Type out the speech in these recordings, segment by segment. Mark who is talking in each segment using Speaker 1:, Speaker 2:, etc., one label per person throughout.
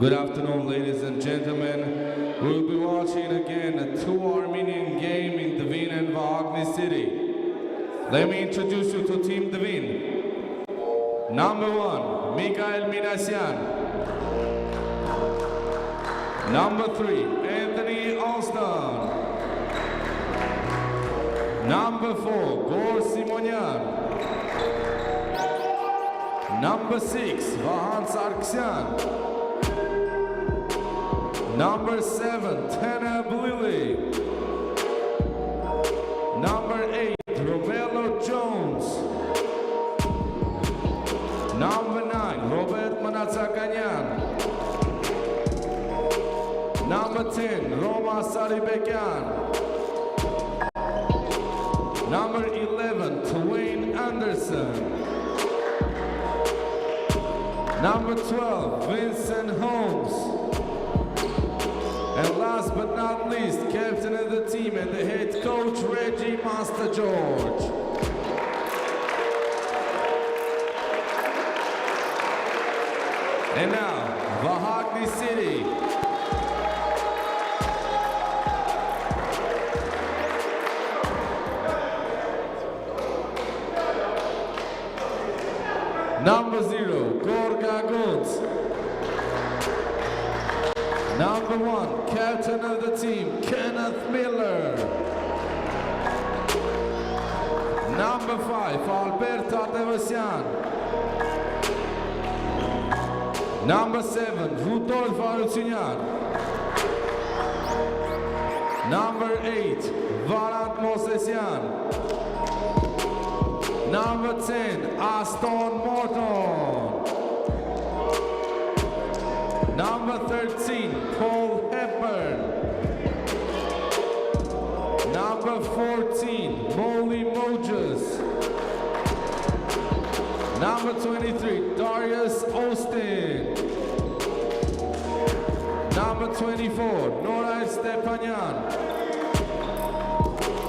Speaker 1: Good afternoon, ladies and gentlemen. We'll be watching again a two-Armenian game in Dvin and Vahakni city. Let me introduce you to Team Dvin. Number 1, Mikhail Minasyan. Number 3, Anthony Alston. Number 4, Gor Simonyan. Number 6, Vahan Sargsyan. Number 7, Tana Blili. Number 8, Romello Jones. Number 9, Robert Manatsakanyan. Number 10, Roma Saribekyan. Number 11, Dwin Anderson. Number 12, Vincent Holmes. And last but not least, captain of the team and the head coach, Reggie Master George. And now, Vahakni City. Number 0, Gorga Guns. Number 1, captain of the team, Kenneth Miller. Number 5, Alberto Devasyan. Number 7, Rudolf Arutunian. Number 8, Valant Mosesyan. Number 10, Aston Morton. Number 13, Paul Hepburn. Number 14, Molly Moses. Number 23, Darius Austin. Number 24, Nora Stepanyan.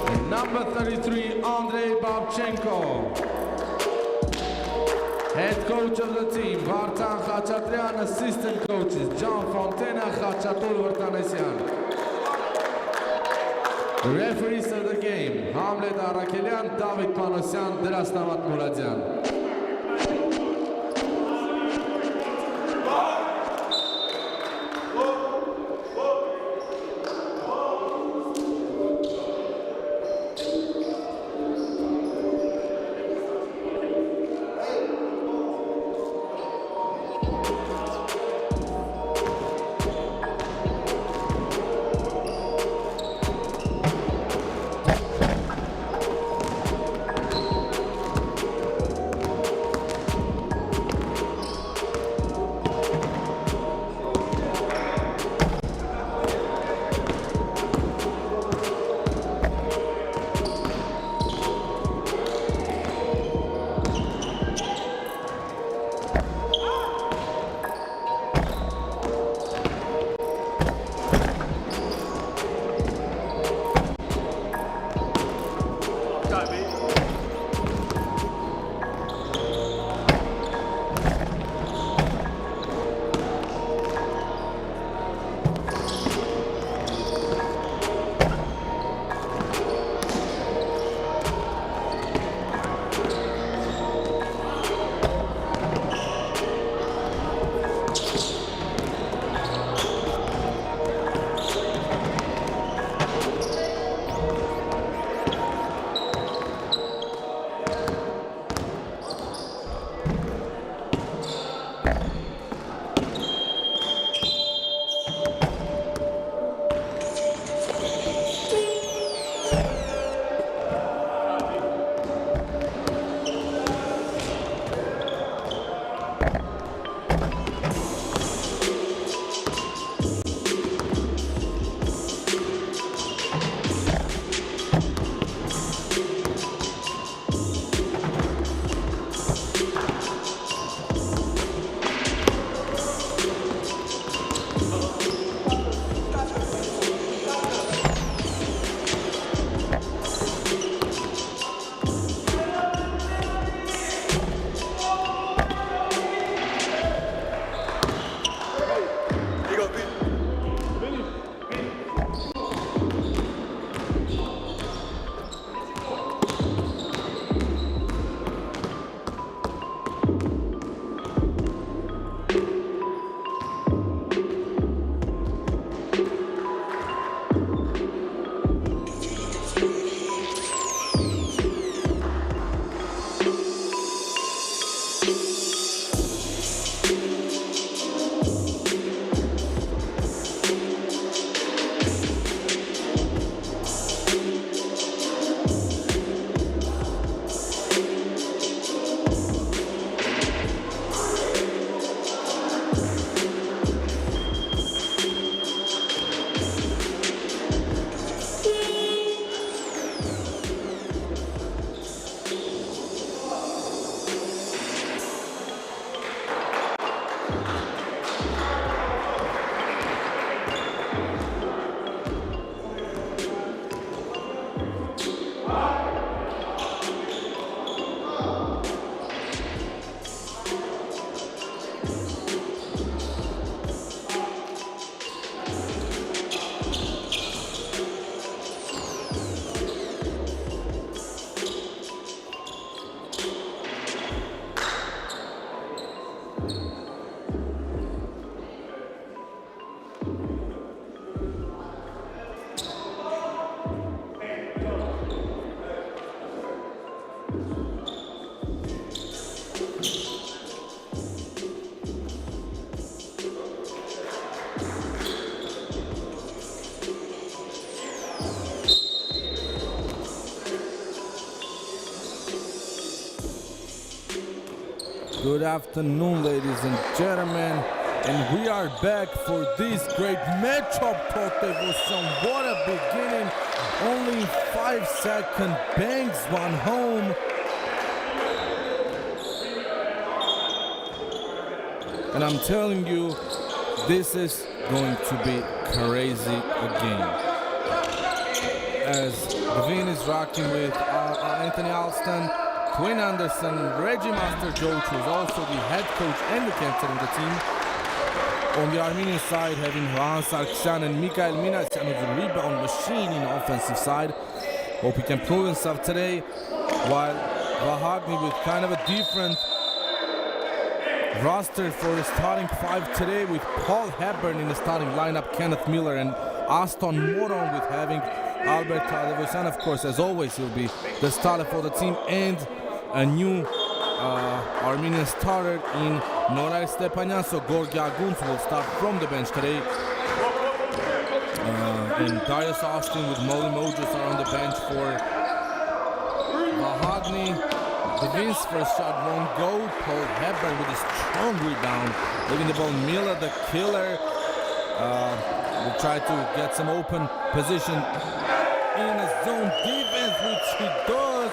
Speaker 1: And number 33, Andrei Babchenko. Head coach of the team, Vartan Khachatryan. Assistant coaches, John Fontena, Khachatur Vartanesian. The referees of the game, Hamlet Arakelian, David Panosyan, Drastamat Muradyan.
Speaker 2: Good afternoon, ladies and gentlemen. And we are back for this great matchup, Totevosan. What a beginning. Only 5-second bangs one home. And I'm telling you, this is going to be crazy again. As Dvin is rocking with Anthony Alston, Quinn Anderson, Reggie Master George, who's also the head coach and the captain of the team. On the Armenian side, having Vahan Sargsyan and Mikhail Minasyan, who's a rebound machine in the offensive side. Hope he can prove himself today. While Vahakni with kind of a different roster for the starting five today, with Paul Hepburn in the starting lineup, Kenneth Miller and Aston Moron, with having Albert Tadevosan, of course, as always, he'll be the starter for the team, and a new Armenian starter in Norai Stepanyan, so Gorgi Aguns will start from the bench today. And Darius Austin with Molly Moses are on the bench for Vahakni. Dvin's first shot won't go. Paul Hepburn with a strong rebound, leaving the ball. Miller, the killer, will try to get some open position in a zone defense, which he does.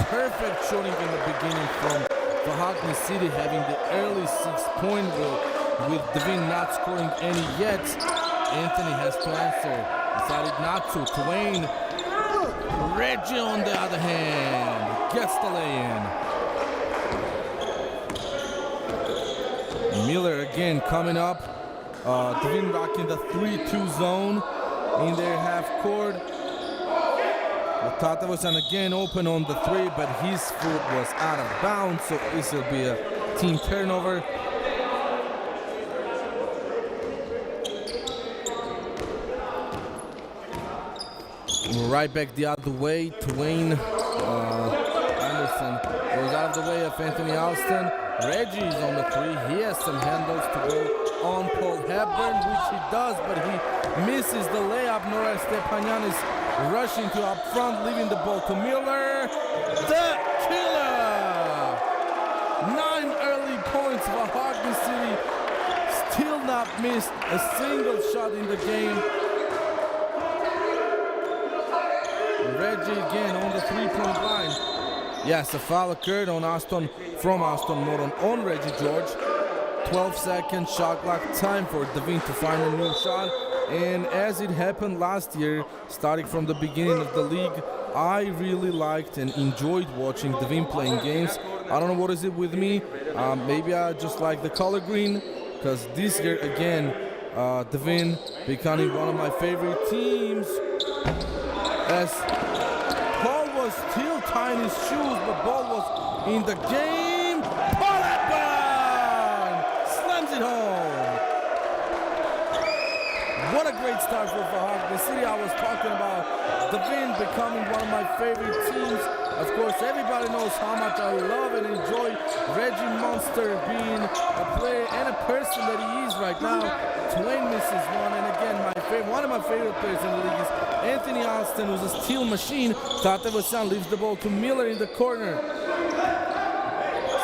Speaker 2: Perfect shooting in the beginning from Vahakni City, having the early 6-point goal, with Dvin not scoring any yet. Anthony has to answer. Decided not to. Dwayne. Reggie, on the other hand, gets the lay-in. Miller again coming up. Dvin rocking the 3-2 zone in their half court. Tatevosan again open on the three, but his foot was out of bounds, so this will be a team turnover. Right back the other way. Dwayne Anderson goes out of the way of Anthony Alston. Reggie is on the three. He has some handles to go on Paul Hepburn, which he does, but he misses the layup. Norai Stepanyan is rushing to up front, leaving the ball to Miller. The killer! 9 early points. Vahakni City still not missed a single shot in the game. Reggie again on the 3-point line. Yes, a foul occurred on Aston Moron on Reggie George. 12 seconds shot clock, time for Dvin to find a new shot. And as it happened last year, starting from the beginning of the league, I really liked and enjoyed watching Dvin playing games. I don't know what is it with me. Maybe I just like the color green, because this year again, Dvin becoming one of my favorite teams. As Paul was still tying his shoes, but ball was in the game. Paul Hepburn slams it home. What a great start for Vahakni City. I was talking about Dvin becoming one of my favorite teams. Of course, everybody knows how much I love and enjoy Reggie Monster being a player and a person that he is right now. Dwayne misses one, and again, one of my favorite players in the league is Anthony Alston, who's a steal machine. Tatevosan leaves the ball to Miller in the corner.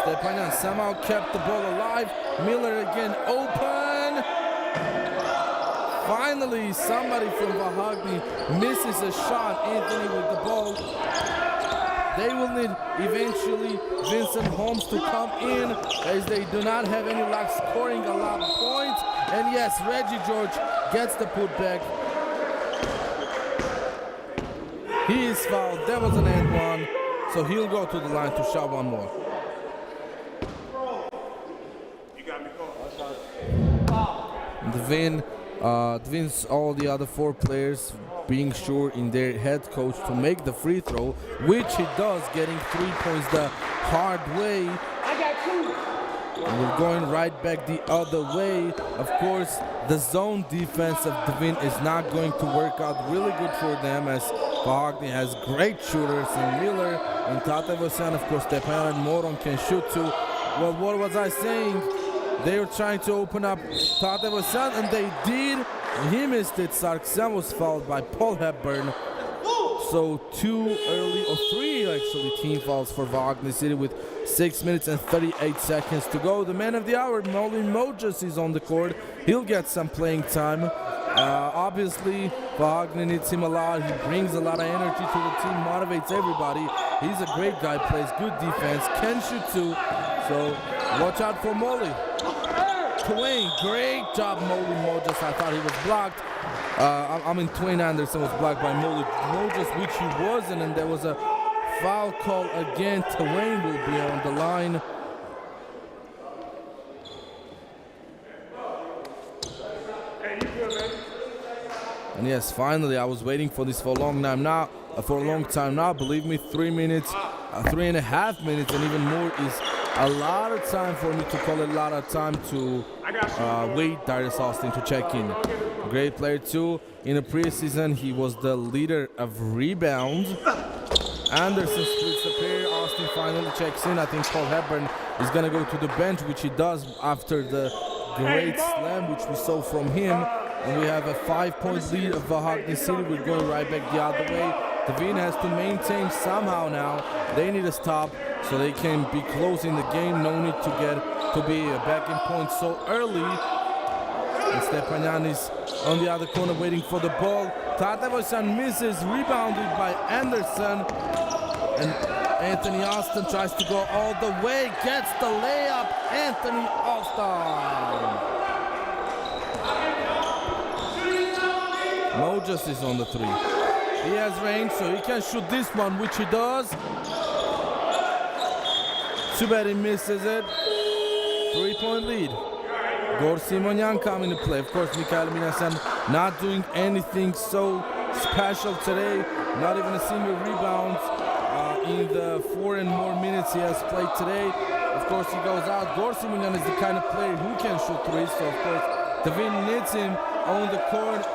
Speaker 2: Stepanyan somehow kept the ball alive. Miller again open. Finally, somebody from Vahakni misses a shot. Anthony with the ball. They will need eventually Vincent Holmes to come in, as they do not have any luck scoring a lot of points. And yes, Reggie George gets the putback. He is fouled. That was an and one, so he'll go to the line to shot one more. Dvin's all the other 4 players being sure in their head coach to make the free throw, which he does, getting 3 points the hard way. And we're going right back the other way. Of course, the zone defense of Dvin is not going to work out really good for them, as Vahakni has great shooters, and Miller and Tatevosan, of course, Stepanyan and Moron can shoot too. Well, what was I saying? They were trying to open up Tatevosan, and they did. He missed it. Sargsyan was fouled by Paul Hepburn. So 2 early, or 3 actually, team fouls for Vahakni City, with 6 minutes and 38 seconds to go. The man of the hour, Molly Moses, is on the court. He'll get some playing time. Obviously, Vahakni needs him a lot. He brings a lot of energy to the team, motivates everybody. He's a great guy, plays good defense, can shoot too. So watch out for Molly. Dwayne, great job, Molly Moses. I thought he was blocked. Dwayne Anderson was blocked by Molly Moses, which he wasn't, and there was a foul call again. Dwayne will be on the line. And yes, finally, I was waiting for this for a long time now. Believe me, 3 minutes, 3.5 minutes, and even more is a lot of time for me to call it. A lot of time to wait Darius Austin to check in. Great player too. In the preseason, he was the leader of rebounds. Anderson splits the pair. Austin finally checks in. I think Paul Hepburn is gonna go to the bench, which he does after the great slam which we saw from him. And we have a 5-point lead of Vahakni City. We're going right back the other way. Dvin has to maintain somehow now. They need a stop so they can be closing the game. No need to be back in point so early. And Stepanyan is on the other corner waiting for the ball. Tatevosan misses, rebounded by Anderson. And Anthony Austin tries to go all the way, gets the layup. Anthony Austin. Moses is on the three. He has range, so he can shoot this one, which he does. Too bad he misses it. 3-point lead. Gor Simonyan coming to play. Of course, Mikhail Minasan not doing anything so special today. Not even a single rebound in the 4 and more minutes he has played today. Of course, he goes out. Gor Simonyan is the kind of player who can shoot threes, so of course, Dvin needs him on the court,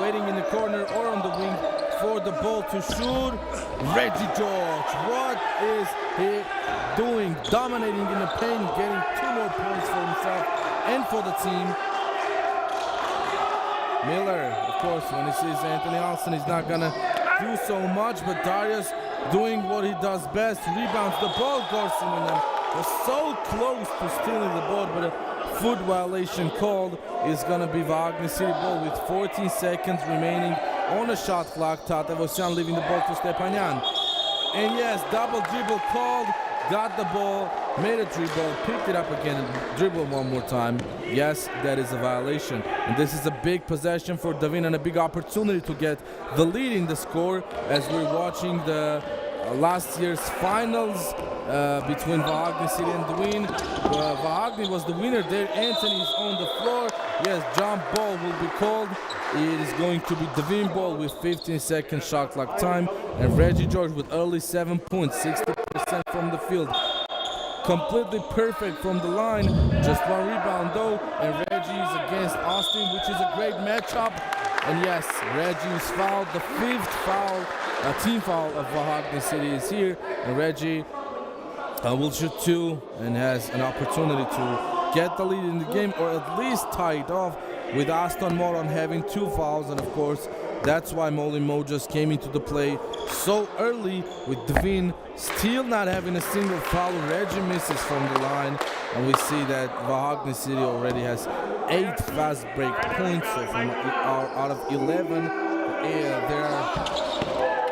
Speaker 2: waiting in the corner or on the wing for the ball to shoot. Reggie George, what is he doing? Dominating in the paint, getting 2 more points for himself and for the team. Miller, of course, when he sees Anthony Austin, he's not gonna do so much, but Darius doing what he does best, rebounds the ball. Gorsimanen was so close to stealing the ball, but a foot violation called. Is gonna be Vahakni City ball with 14 seconds remaining on the shot clock. Tatevosan leaving the ball to Stepanyan. And yes, double dribble called, got the ball, made a dribble, picked it up again and dribbled one more time. Yes, that is a violation. And this is a big possession for Dvin and a big opportunity to get the lead in the score as we're watching the last year's finals between Vahakni City and Dvin. Vahakni was the winner there. Anthony is on the floor. Yes, jump ball will be called. It is going to be Dvin ball with 15 seconds shot clock time. And Reggie George with early 7 points, 60% from the field. Completely perfect from the line. Just 1 rebound though. And Reggie is against Austin, which is a great matchup. And yes, Reggie is fouled. The 5th foul, team foul of Vahakni City is here. And Reggie will shoot 2 and has an opportunity to get the lead in the game, or at least tie it off, with Aston Moron having 2 fouls. And of course, that's why Molly Moses came into the play so early, with Dvin still not having a single foul. Reggie misses from the line, and we see that Vahakni City already has 8 fast break points. So from out of 11,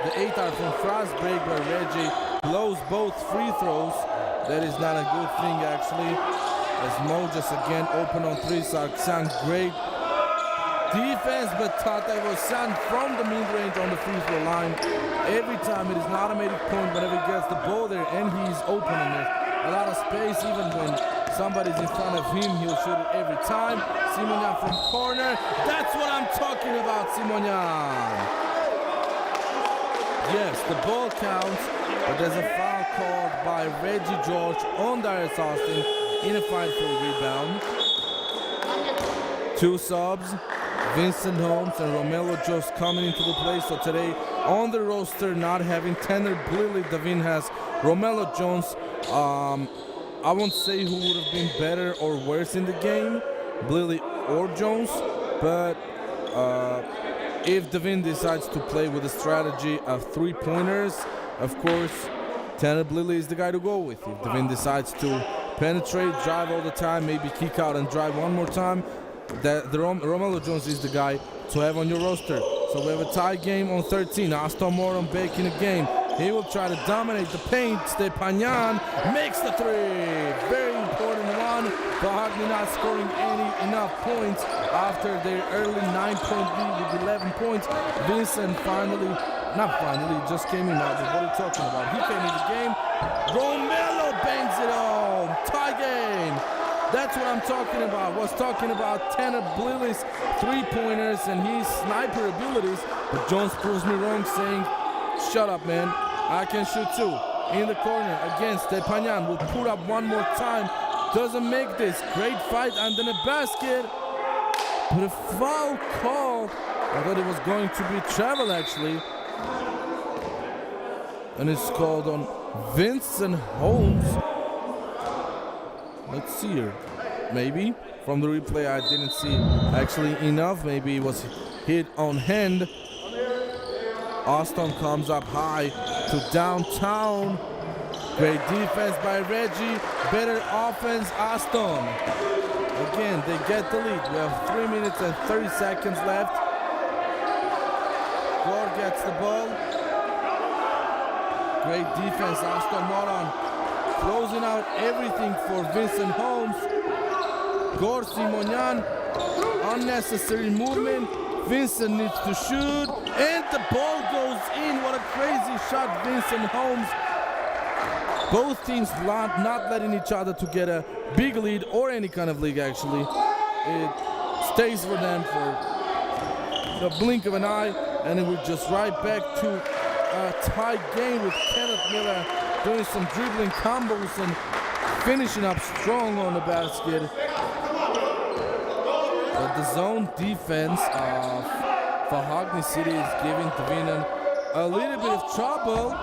Speaker 2: the 8 are from fast break, where Reggie blows both free throws. That is not a good thing actually. As Moses again open on 3, Sarksan great defense, but Tatevosan from the mid-range on the free throw line. Every time it is an automatic point whenever he gets the ball there, and he's open and there's a lot of space. Even when somebody's in front of him, he'll shoot it every time. Simonyan from corner. That's what I'm talking about, Simonyan. Yes, the ball counts, but there's a foul called by Reggie George on Darius Austin in a fight for a rebound. 2 subs, Vincent Holmes and Romelo Jost coming into the play. So today on the roster, not having Tanner Bliley, Dvin has Romelo Jones. I won't say who would have been better or worse in the game, Bliley or Jones, but if Dvin decides to play with a strategy of 3-pointers, of course, Tanner Lilly is the guy to go with. If Dvin decides to penetrate, drive all the time, maybe kick out and drive one more time, Romello Jones is the guy to have on your roster. So we have a tie game on 13. Aston Moron back in the game. He will try to dominate the paint. Stepanian makes the three. Very important one. Vahakni not scoring enough points after their early 9-point lead with 11 points. Vincent just came in now, but what are you talking about? He came in the game. Romello bangs it home. Tie game. That's what I'm talking about. Was talking about Tanner Lilly's three-pointers and his sniper abilities, but Jones proves me wrong, saying, "Shut up, man. I can shoot too." In the corner again, Stepanian will put up one more time. Doesn't make this. Great fight under the basket, but a foul call. I thought it was going to be travel actually, and it's called on Vincent Holmes. Let's see here. Maybe from the replay I didn't see actually enough. Maybe it was hit on hand. Austin comes up high to downtown. Great defense by Reggie. Better offense, Austin. Again, they get the lead. We have 3 minutes and 30 seconds left. Gore gets the ball. Great defense, Aston Moron. Closing out everything for Vincent Holmes. Gore Simonian, unnecessary movement. Vincent needs to shoot, and the ball goes in. What a crazy shot, Vincent Holmes. Both teams not letting each other to get a big lead or any kind of lead actually. It stays for them for the blink of an eye, and we're just right back to a tight game with Kenneth Miller doing some dribbling combos and finishing up strong on the basket. But the zone defense of Vahakni City is giving Dvin a little bit of trouble.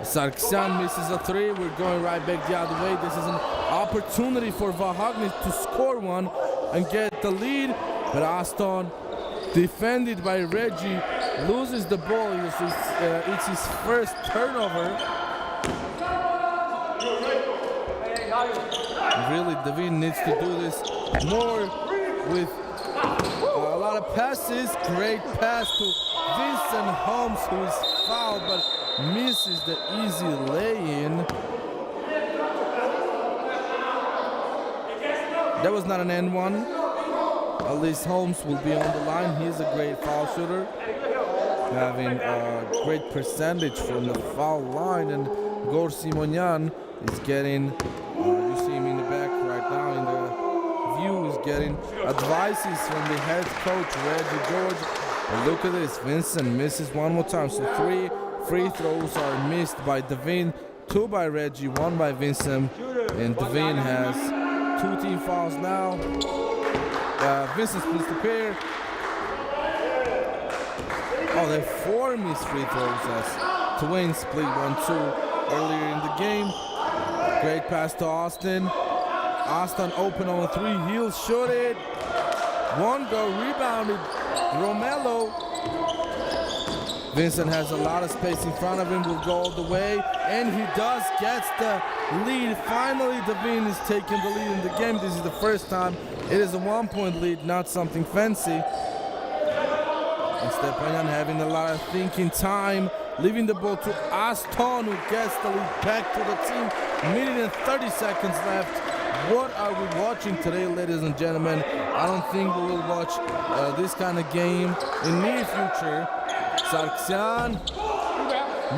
Speaker 2: Sargsyan misses a three. We're going right back the other way. This is an opportunity for Vahakni to score one and get the lead. But Aston, defended by Reggie, loses the ball. It's his first turnover. Really, Dvin needs to do this more with a lot of passes. Great pass to Vincent Holmes, who is fouled but misses the easy lay-in. That was not an end one. At least Holmes will be on the line. He's a great foul shooter, having a great percentage from the foul line. And Gore Simonian is getting, you see him in the back right now in the view, is getting advices from the head coach, Reggie George. And look at this, Vincent misses one more time. So 3 free throws are missed by Dvin, 2 by Reggie, 1 by Vincent. And Dvin has 2 team fouls now. Vincent splits the pair. Oh, there are 4 missed free throws as Dwayne split 1-2 earlier in the game. Great pass to Austin. Austin open on 3. He'll shoot it. One go, rebounded. Romello. Vincent has a lot of space in front of him. Will go all the way, and he does. Gets the lead. Finally, Dvin is taking the lead in the game. This is the first time. It is a 1-point lead, not something fancy. And Stepanian having a lot of thinking time, leaving the ball to Aston, who gets the lead back to the team. 1:30 seconds left. What are we watching today, ladies and gentlemen? I don't think we will watch this kind of game in near future. Sargsyan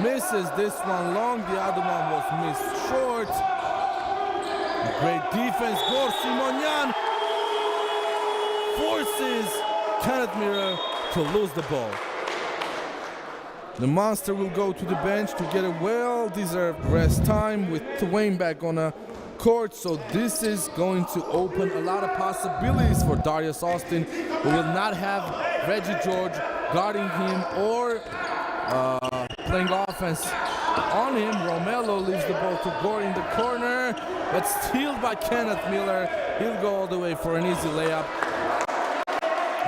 Speaker 2: misses this one long. The other one was missed short. Great defense. Gore Simonian forces Kenneth Miller to lose the ball. The monster will go to the bench to get a well-deserved rest time with Dwayne back on a court. So this is going to open a lot of possibilities for Darius Austin, who will not have Reggie George guarding him or playing offense on him. Romello leaves the ball to Gore in the corner, but stealed by Kenneth Miller. He'll go all the way for an easy layup,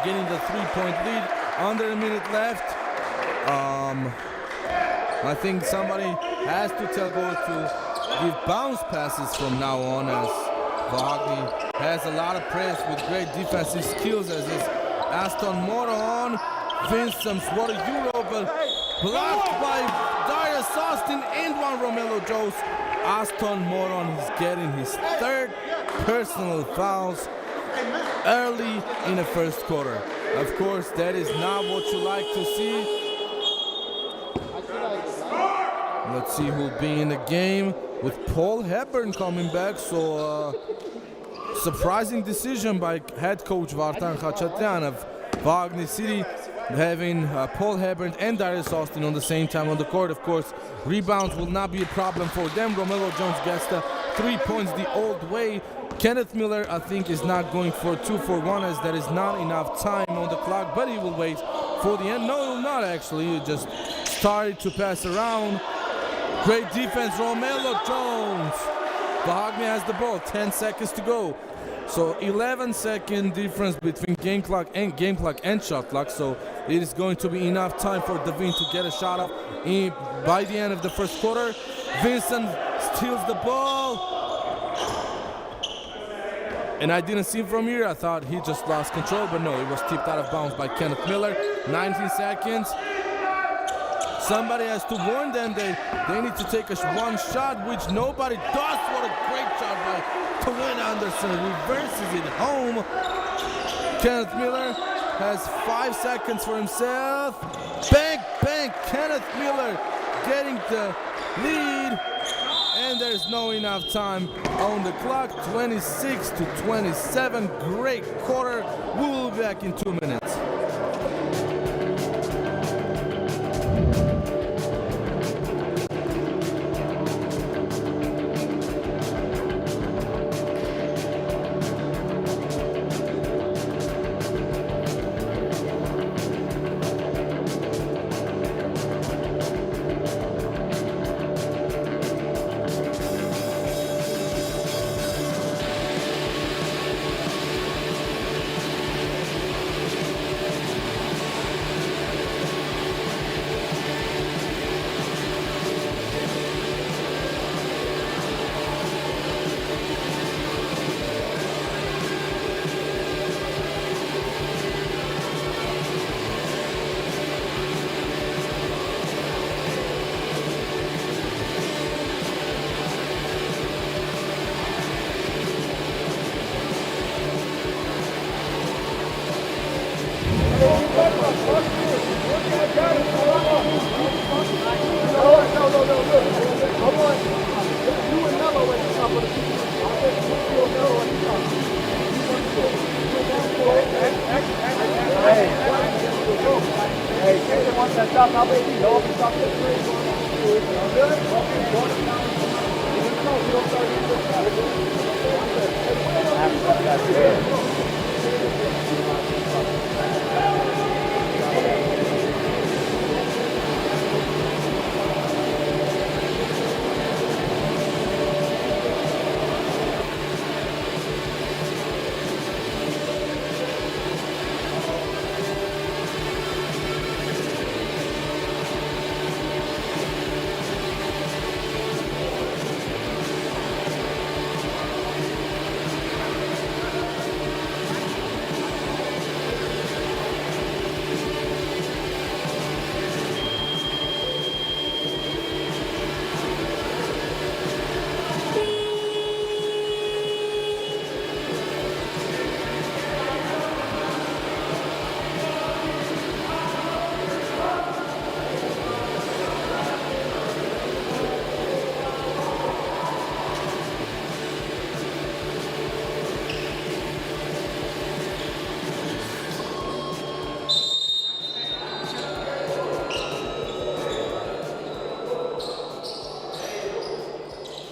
Speaker 2: getting the 3-point lead. Under a minute left. I think somebody has to tell goals to give bounce passes from now on, as Vahakni has a lot of press with great defensive skills, as is Aston Moron. Vincent, what a Euro, but blocked by Darius Austin and one Romelo Jones. Aston Moron is getting his third personal fouls early in the first quarter. Of course, that is not what you like to see. Let's see who'll be in the game with Paul Hepburn coming back. So surprising decision by head coach Vartan Khachatyan of Vahakni City, having Paul Hepburn and Darius Austin on the same time on the court. Of course, rebounds will not be a problem for them. Romelo Jones gets the 3 points the old way. Kenneth Miller, I think, is not going for a 2-for-1, as there is not enough time on the clock, but he will wait for the end. No, he will not actually. He just started to pass around. Great defense, Romelo Jones. Vahakni has the ball, 10 seconds to go. So 11-second difference between game clock and shot clock. So it is going to be enough time for Dvin to get a shot up by the end of the first quarter. Vincent steals the ball. And I didn't see him from here. I thought he just lost control, but no, it was tipped out of bounds by Kenneth Miller. 19 seconds. Somebody has to warn them they need to take one shot, which nobody does. What a great shot by Dwin Anderson. Reverses it home. Kenneth Miller has 5 seconds for himself. Bang, bang. Kenneth Miller getting the lead. And there's no enough time on the clock. 26-27. Great quarter. We'll be back in 2 minutes.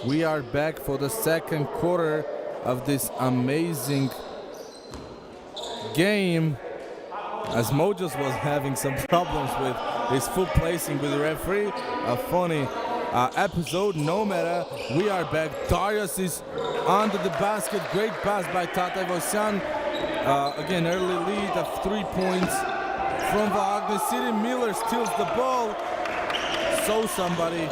Speaker 2: We are back for the second quarter of this amazing game, as Mojos was having some problems with his foot placing with the referee. A funny episode. No matter, we are back. Darius is under the basket. Great pass by Tate Vosyan. Again, early lead of 3 points from Vahakni City. Miller steals the ball. saw somebody,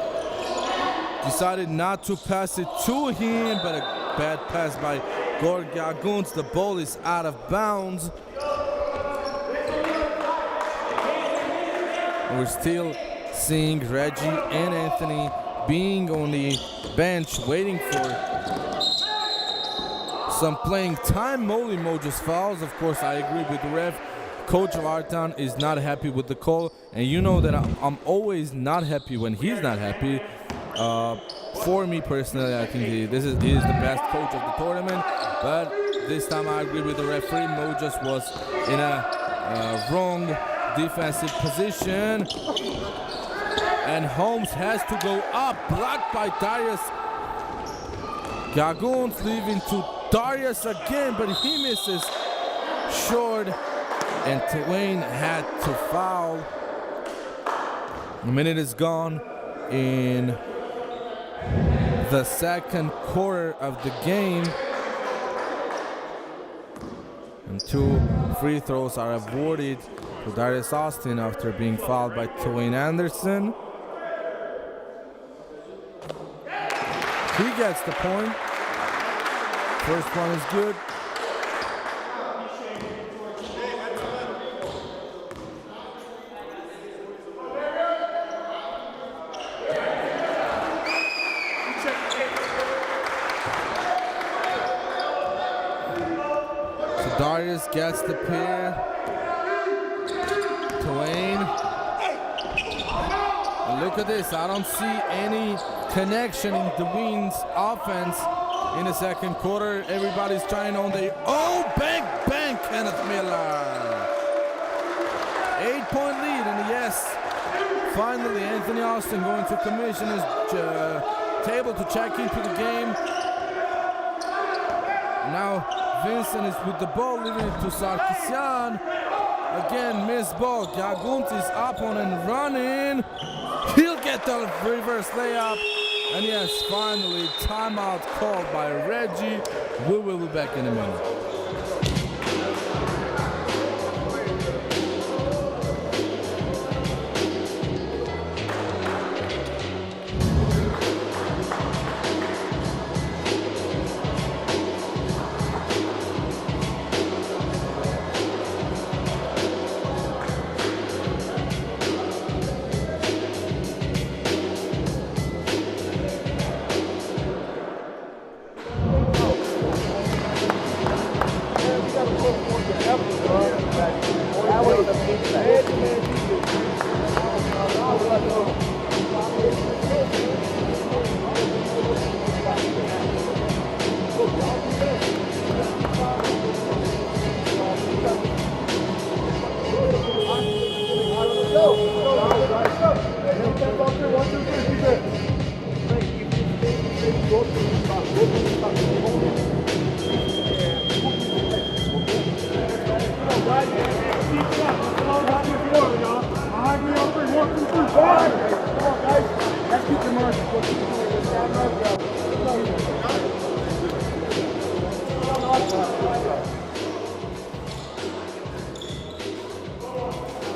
Speaker 2: decided not to pass it to him, but a bad pass by Gaguns. The ball is out of bounds. We're still seeing Reggie and Anthony being on the bench waiting for some playing time. Molly Mojos fouls. Of course, I agree with the ref. Coach of our town is not happy with the call, and you know that I'm always not happy when he's not happy. For me personally, I think he is the best coach of the tournament, but this time I agree with the referee. Mojos was in a wrong defensive position, and Holmes has to go up, blocked by Darius. Gaguns leaving to Darius again, but he misses short, and Dvin had to foul. A minute is gone in the second quarter of the game, and 2 free throws are awarded to Darius Austin after being fouled by Dwayne Anderson. He gets the point. First one is good. So Darius gets the pair. Dwayne. And look at this. I don't see any connection in Dwayne's offense in the second quarter. Everybody's trying on the bang, Kenneth Miller. 8-point lead, and yes, finally Anthony Austin going to commissioner's table to check into the game. Now Vincent is with the ball, leaving it to Sarkisian. Again, missed ball. Gagunt is up on and running. He'll get the reverse layup. And yes, finally, timeout called by Reggie. We will be back in a minute.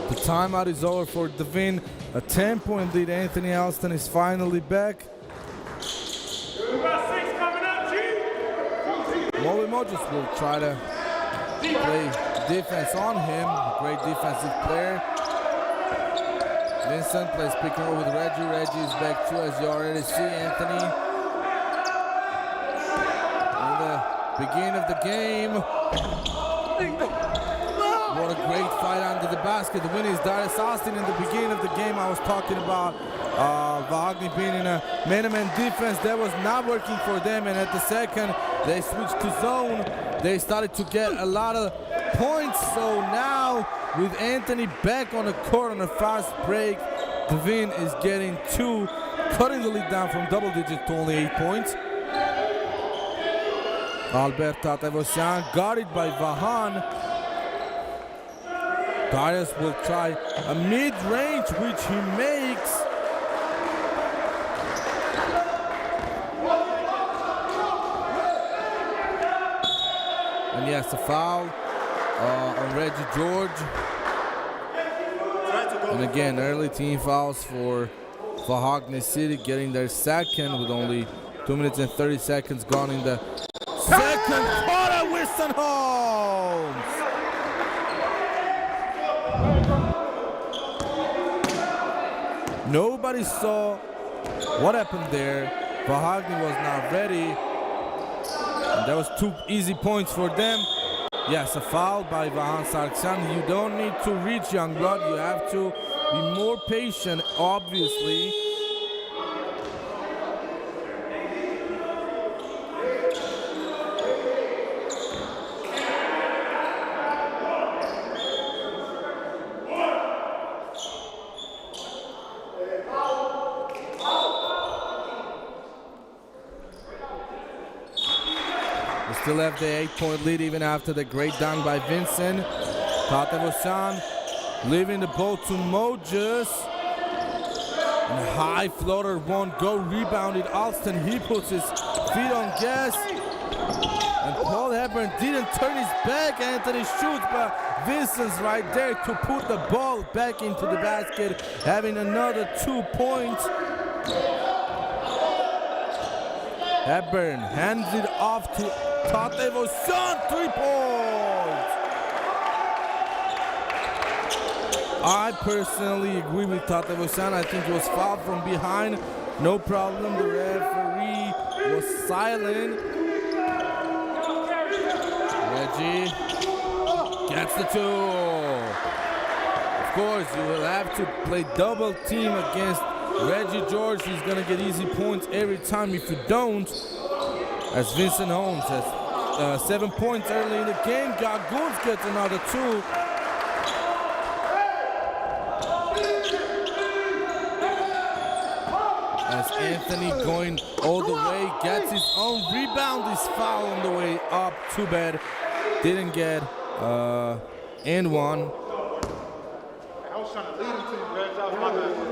Speaker 2: The timeout is over for Dvin. A 10-point lead. Anthony Austin is finally back. Molly Mojos will try to play defense on him. Great defensive player. Vincent plays pick and roll with Reggie. Reggie is back too, as you already see. Anthony in the beginning of the game. What a great fight under the basket. The winner is Darius Austin. In the beginning of the game, I was talking about Vahakni being in a man-to-man defense. That was not working for them, and at the second, they switched to zone. They started to get a lot of points. So now, with Anthony back on the court on a fast break, Dvin is getting 2, cutting the lead down from double digits to only 8 points. Albert Tatevosyan guarded by Vahan. Darius will try a mid-range, which he makes. And yes, a foul on Reggie George. And again, early team fouls for Vahakni City getting their second with only 2 minutes and 30 seconds gone in the second quarter. Winston Holmes. Nobody saw what happened there. Vahakni was not ready. And that was 2 easy points for them. Yes, a foul by Vahan Sarksan. You don't need to reach Youngblood. You have to be more patient, obviously. Still have the 8-point lead even after the great dunk by Vincent. Tatevosan leaving the ball to Moses. And a high floater won't go. Rebounded Alston. He puts his feet on gas. And Paul Hepburn didn't turn his back. Anthony shoots, but Vincent's right there to put the ball back into the basket, having another 2 points. Hepburn hands it off to Tatevosan, 3 points. I personally agree with Tatevosan. I think he was fouled from behind. No problem. The referee was silent. Reggie gets the 2. Of course, you will have to play double team against Reggie George. He's going to get easy points every time if you don't. As Vincent Holmes has 7 points early in the game. Gaguns gets another 2. As Anthony going all the way, gets his own rebound. Is foul on the way up. Too bad. Didn't get and one.
Speaker 3: I was trying to lead him to you, Reg. That was my bad.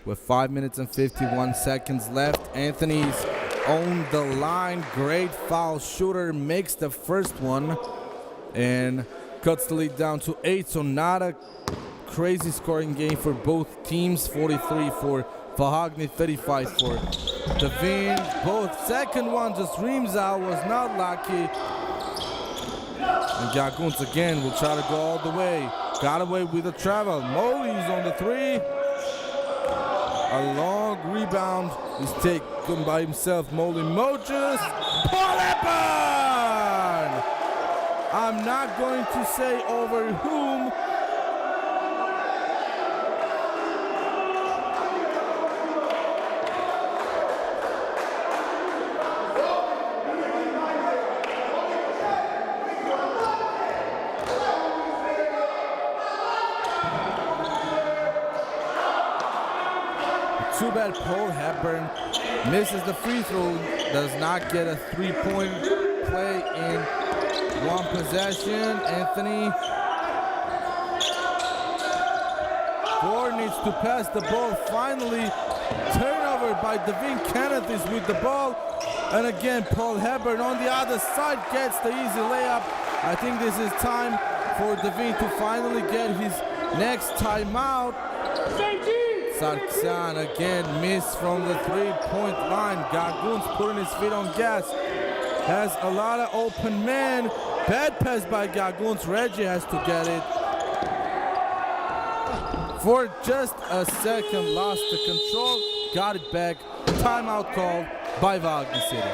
Speaker 2: With 5 minutes and 51 seconds left, Anthony's on the line. Great foul shooter, makes the first one and cuts the lead down to 8. So not a crazy scoring game for both teams. 43 for Vahakni, 35 for Dvin. Both second one just reams out, was not lucky. And Gaguns again will try to go all the way. Got away with the travel. Molly's on the 3. A long rebound is taken by himself. Molly Moses. Paul Hepburn! I'm not going to say over whom. Too bad Paul Hepburn misses the free throw, does not get a 3-point play in one possession. Anthony Ford needs to pass the ball. Finally, turnover by Dvin. Kenneth is with the ball. And again, Paul Hepburn on the other side gets the easy layup. I think this is time for Dvin to finally get his next timeout. Sarksan again missed from the 3-point line. Gaguns putting his feet on gas. Has a lot of open men. Bad pass by Gaguns. Reggie has to get it. For just a second, lost the control. Got it back. Timeout called by Vahakni City.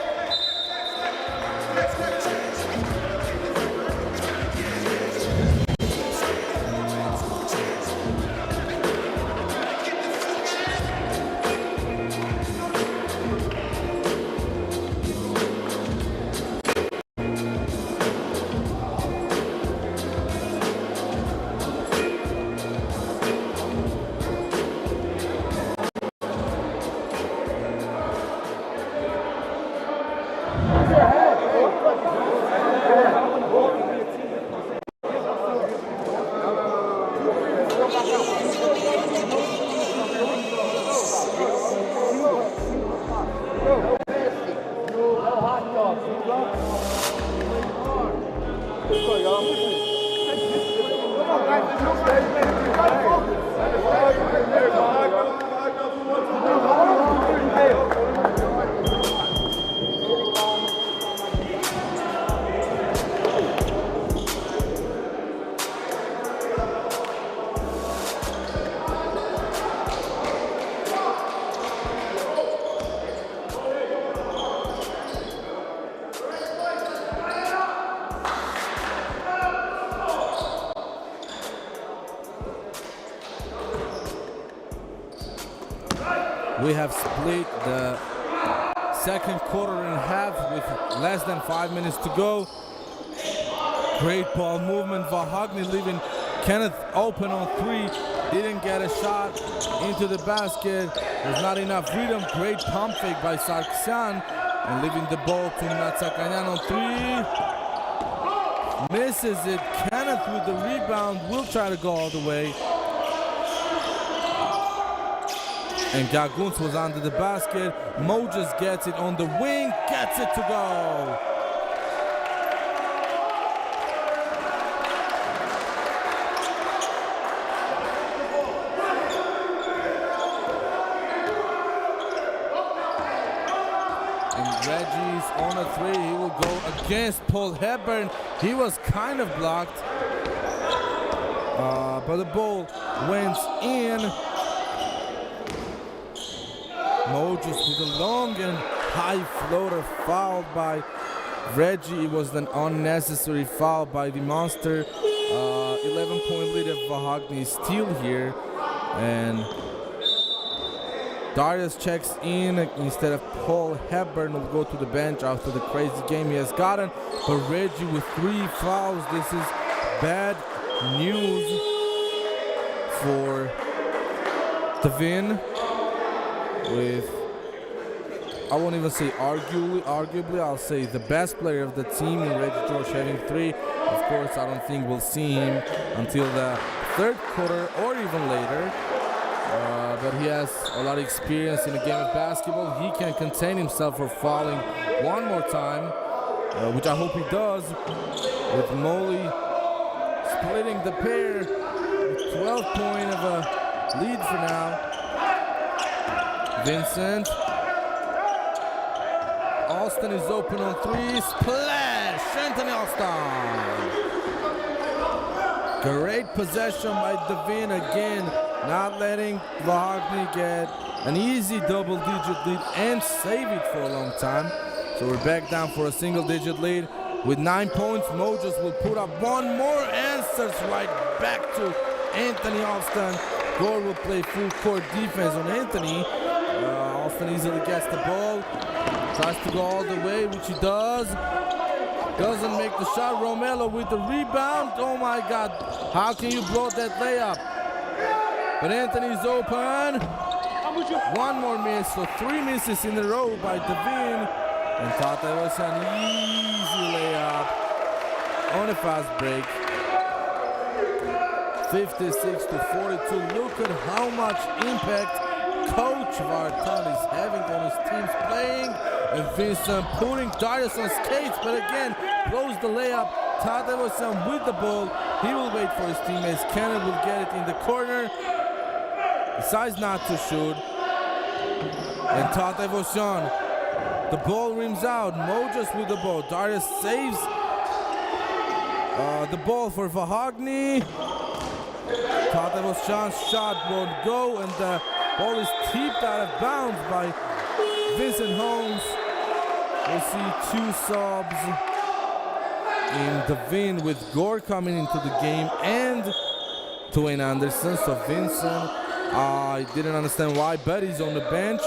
Speaker 2: We have split the second quarter in half with less than 5 minutes to go. Great ball movement. Vahakni leaving Kenneth open on three. Didn't get a shot into the basket. There's not enough rhythm. Great pump fake by Sarkisyan. And leaving the ball to Natsakanyan on three. Misses it. Kenneth with the rebound. Will try to go all the way. And Gaguns was under the basket. Moses gets it on the wing, gets it to go. And Reggie's on a three. He will go against Paul Hepburn. He was kind of blocked, but the ball went in. Moses with a long and high floater fouled by Reggie. It was an unnecessary foul by the monster. 11-point lead of Vahakni is still here. And Darius checks in instead of Paul Hepburn will go to the bench after the crazy game he has gotten. But Reggie with 3 fouls. This is bad news for Dvin. With, I won't even say arguably, I'll say the best player of the team in Reggie George having 3. Of course, I don't think we'll see him until the third quarter or even later. But he has a lot of experience in the game of basketball. He can contain himself from falling one more time, which I hope he does. With Molly splitting the pair, 12-point of a lead for now. Vincent. Alston is open on 3. Splash! Anthony Alston. Great possession by Dvin again. Not letting Vahakni get an easy double-digit lead and save it for a long time. So we're back down for a single-digit lead. With 9 points, Moses will put up one more. Answers right back to Anthony Alston. Gore will play full-court defense on Anthony. Alston easily gets the ball, tries to go all the way, which he does. Doesn't make the shot. Romelo with the rebound. Oh my God, how can you blow that layup? But Anthony's open. One more miss, so 3 misses in a row by Dvin. And thought that was an easy layup on a fast break. 56-42. Look at how much impact Coach Vartan is having on his team's playing. And Vincent putting Darius on skates, but again, blows the layup. Tadeusz with the ball. He will wait for his teammates. Kenneth will get it in the corner. Decides not to shoot. And Tadeusz, the ball rims out. Moses with the ball. Darius saves the ball for Vahakni. Tadeusz shot won't go, and the ball is tipped out of bounds by Vincent Holmes. We'll see 2 subs in Dvin with Gore coming into the game and Dwayne Anderson. So Vincent, I didn't understand why, but he's on the bench.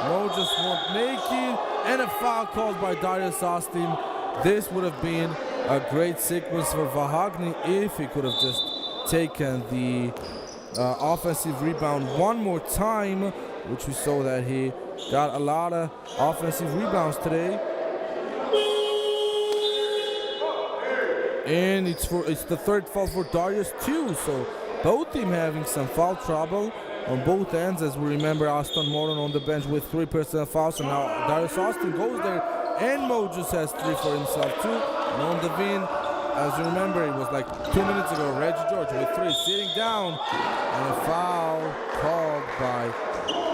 Speaker 2: Moses won't make it, and a foul called by Darius Austin. This would have been a great sequence for Vahakni if he could have just taken the offensive rebound one more time, which we saw that he got a lot of offensive rebounds today. And it's the third foul for Darius too, so both teams having some foul trouble. on both ends, as we remember Aston Moran on the bench with 3 personal fouls. And now Darius Austin goes there, and Mo just has 3 for himself too. And on Dvin, as you remember, it was like 2 minutes ago, Reggie George with 3 sitting down, and a foul called by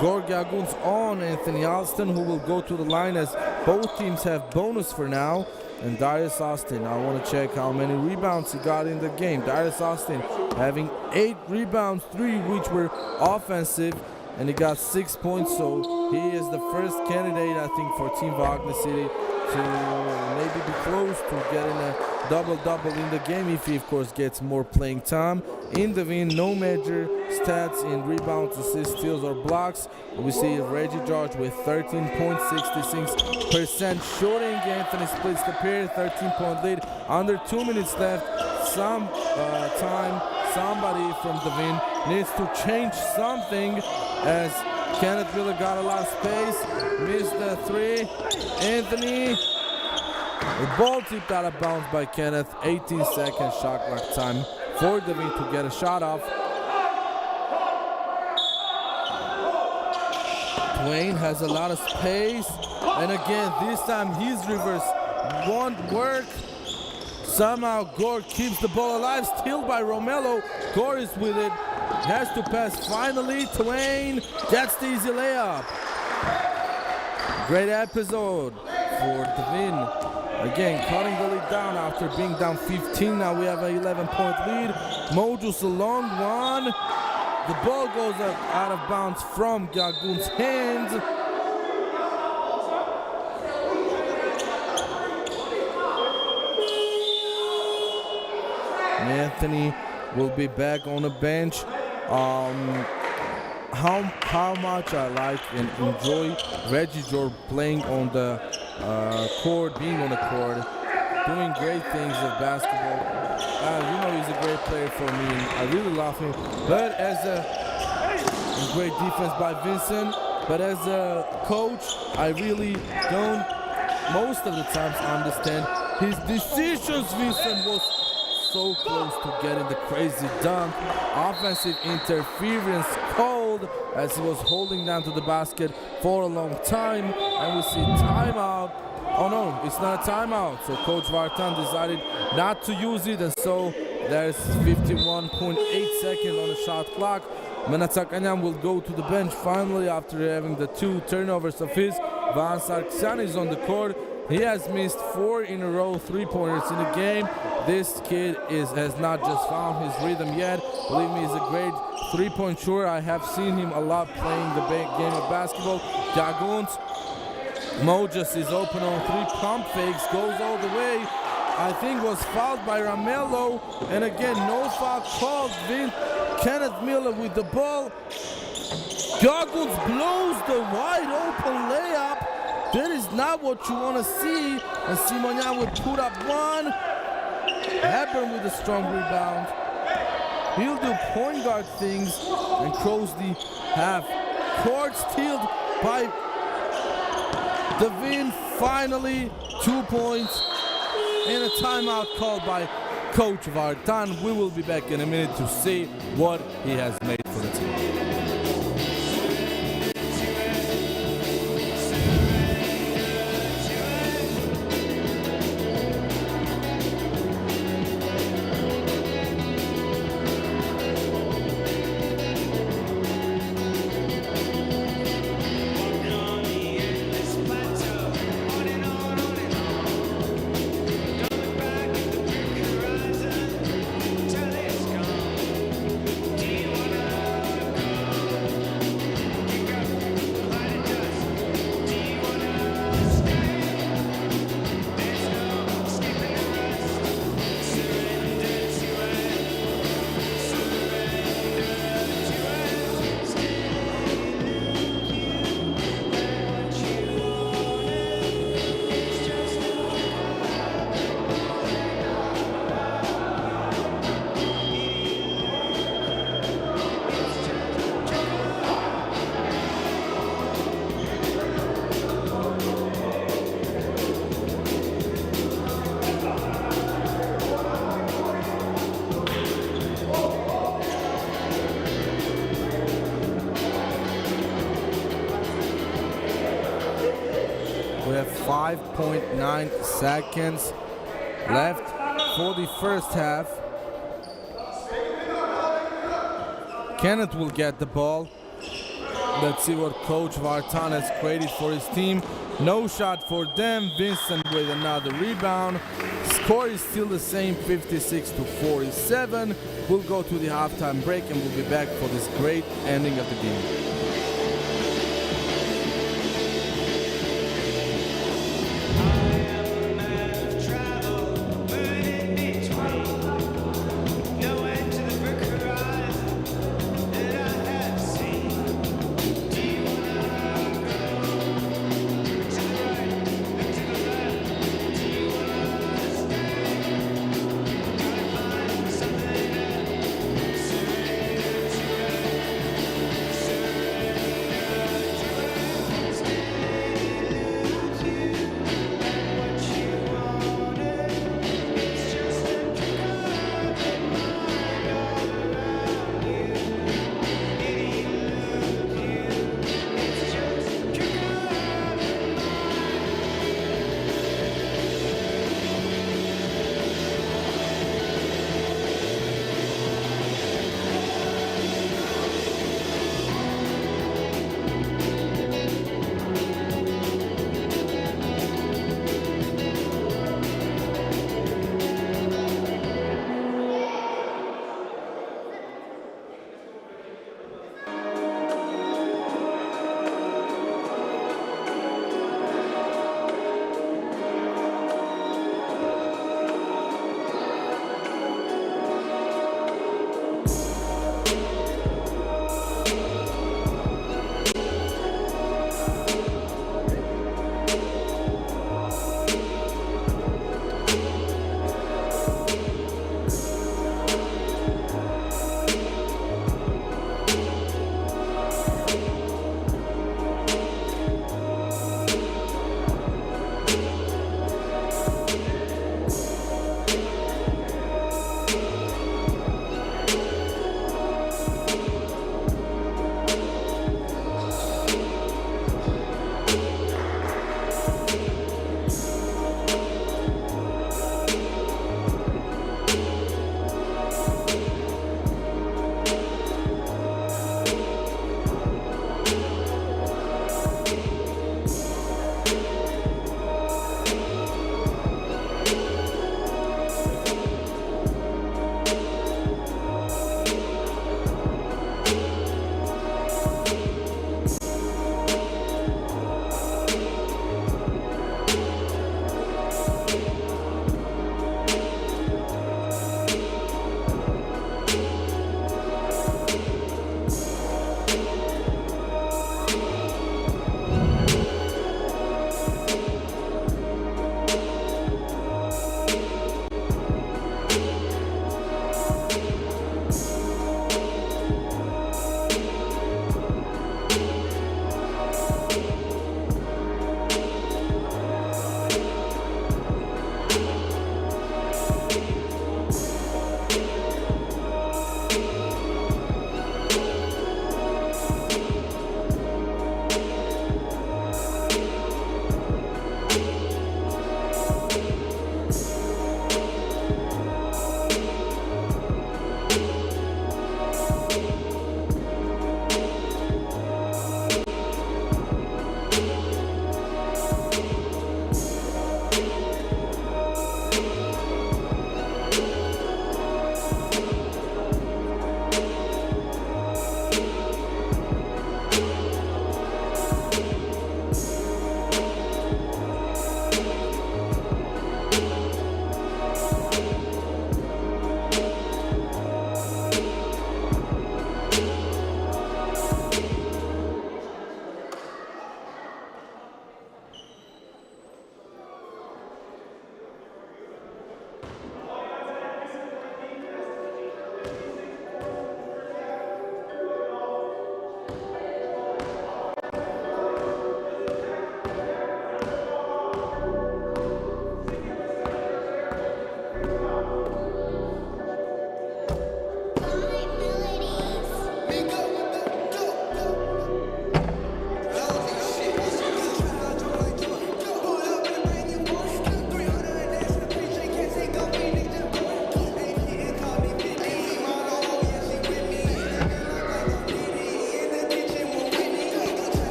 Speaker 2: Georgi Aguns on Anthony Alston, who will go to the line as both teams have bonus for now. And Darius Austin, I want to check how many rebounds he got in the game. Darius Austin having 8 rebounds, 3 which were offensive, and he got 6 points. So he is the first candidate, I think, for Team Vahakni City to maybe be close to getting a double-double in the game if he, of course, gets more playing time. In the win, no major stats in rebounds, assists, steals, or blocks. We see Reggie George with 13.66% shooting. Anthony splits the pair, 13-point lead. Under 2 minutes left. Somebody from Dvin needs to change something, as Kenneth Miller got a lot of space, missed the 3. Anthony, the ball tipped out of bounds by Kenneth. 18 seconds shot clock time for Dvin to get a shot off. Dwayne has a lot of space, and again, this time his reverse won't work. Somehow Gore keeps the ball alive, stealed by Romello. Gore is with it, has to pass finally. Dwayne gets the easy layup. Great episode for Dvin. Again, cutting the lead down after being down 15. Now we have an 11-point lead. Mojus a long one. The ball goes out of bounds from Gagun's hands. Anthony will be back on the bench. How much I like and enjoy Reggie George playing on the court, being on the court, doing great things with basketball. You know, he's a great player for me, and I really love him. But as a great defense by Vincent, but as a coach, I really don't most of the times understand his decisions. Vincent was so close to getting the crazy dunk. Offensive interference called as he was holding down to the basket for a long time, and we see timeout. Oh no, it's not a timeout. So Coach Vartan decided not to use it, and so there's 51.8 seconds on the shot clock. Menatsakanyan will go to the bench finally after having the 2 turnovers of his. Van Sarkisian is on the court. He has missed 4 in a row 3-pointers in the game. This kid has not just found his rhythm yet. Believe me, he's a great 3-point shooter. I have seen him a lot playing the game of basketball. Jaguns, Mojas is open on 3 pump fakes, goes all the way. I think was fouled by Romello, and again no foul called. Kenneth Miller with the ball. Jaguns blows the wide open layup. That is not what you want to see. And Simonian will put up 1. Hepburn with a strong rebound. He'll do point guard things and close the half. Court stealed by Dvin. Finally, 2 points and a timeout called by Coach Vartan. We will be back in a minute to see what he has made for the team. 5.9 seconds left for the first half. Kenneth will get the ball. Let's see what Coach Vartan has created for his team. No shot for them. Vincent with another rebound. Score is still the same, 56-47. We'll go to the halftime break and we'll be back for this great ending of the game.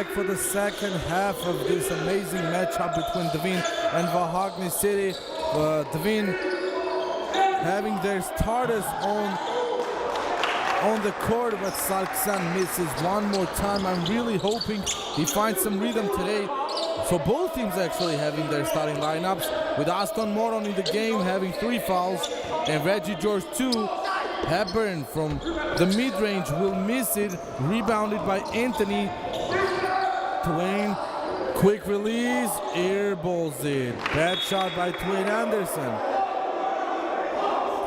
Speaker 2: back for the second half of this amazing matchup between Dvin and Vahakni City. Dvin having their starters on the court, but Sarksan misses one more time. I'm really hoping he finds some rhythm today. So both teams actually having their starting lineups, with Aston Moron in the game having 3 fouls and Reggie George 2. Hepburn from the mid-range will miss it, rebounded by Anthony. Dwayne, quick release, airballs it. Bad shot by Dwayne Anderson.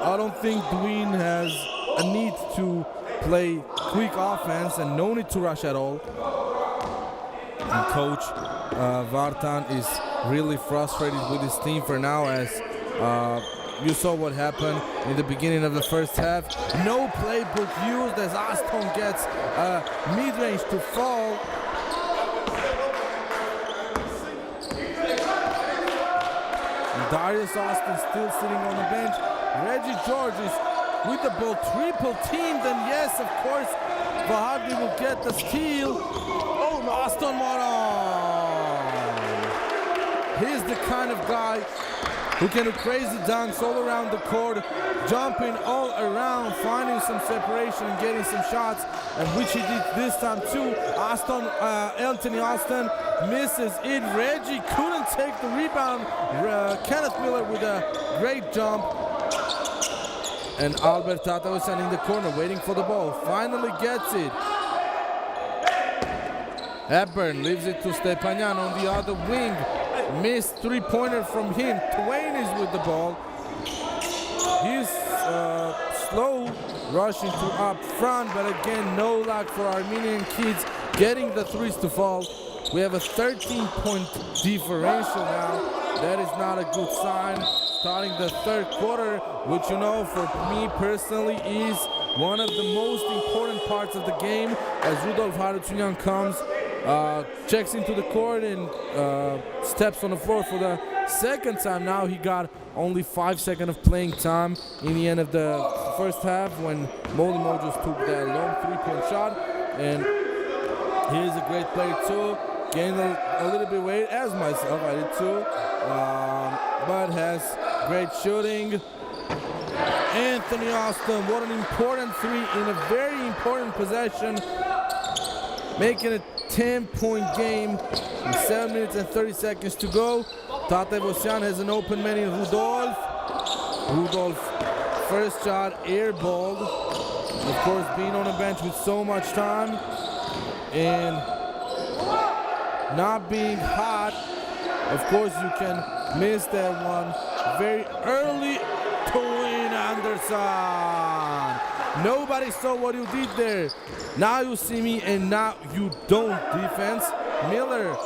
Speaker 2: I don't think Dwayne has a need to play quick offense and no need to rush at all. And Coach Vartan is really frustrated with his team for now, as you saw what happened in the beginning of the first half. No playbook used as Aston gets mid-range to fall. And Darius Austin still sitting on the bench. Reggie George is with the ball, triple teamed, and yes, of course, Vahakni will get the steal. Oh, Aston Moron! He's the kind of guy who can do crazy dunks all around the court, jumping all around, finding some separation and getting some shots, and which he did this time too. Anthony Austin misses it. Reggie couldn't take the rebound. Kenneth Miller with a great jump. And Albert Tatavosyan in the corner waiting for the ball. Finally gets it. Hepburn leaves it to Stepanyan on the other wing. Missed 3-pointer from him. Twain is with the ball. He's slow rushing to up front, but again, no luck for Armenian kids getting the threes to fall. We have a 13-point differential now. That is not a good sign. Starting the third quarter, which, you know, for me personally is one of the most important parts of the game, as Rudolf Harutyunyan comes, checks into the court and steps on the floor for the second time. Now he got only 5 seconds of playing time in the end of the first half when Molly Mojos took that long 3-point shot. And he is a great player too. Gained a little bit weight, as myself, I did too, but has great shooting. Anthony Austin, what an important three in a very important possession, making a 10-point game with 7 minutes and 30 seconds to go. Tatavosyan has an open man in Rudolf. Rudolf, first shot, airballed. Of course, being on the bench with so much time and not being hot, of course you can miss that one. Very early to win Anderson. Nobody saw what you did there. Now you see me and now you don't. Defense. Miller.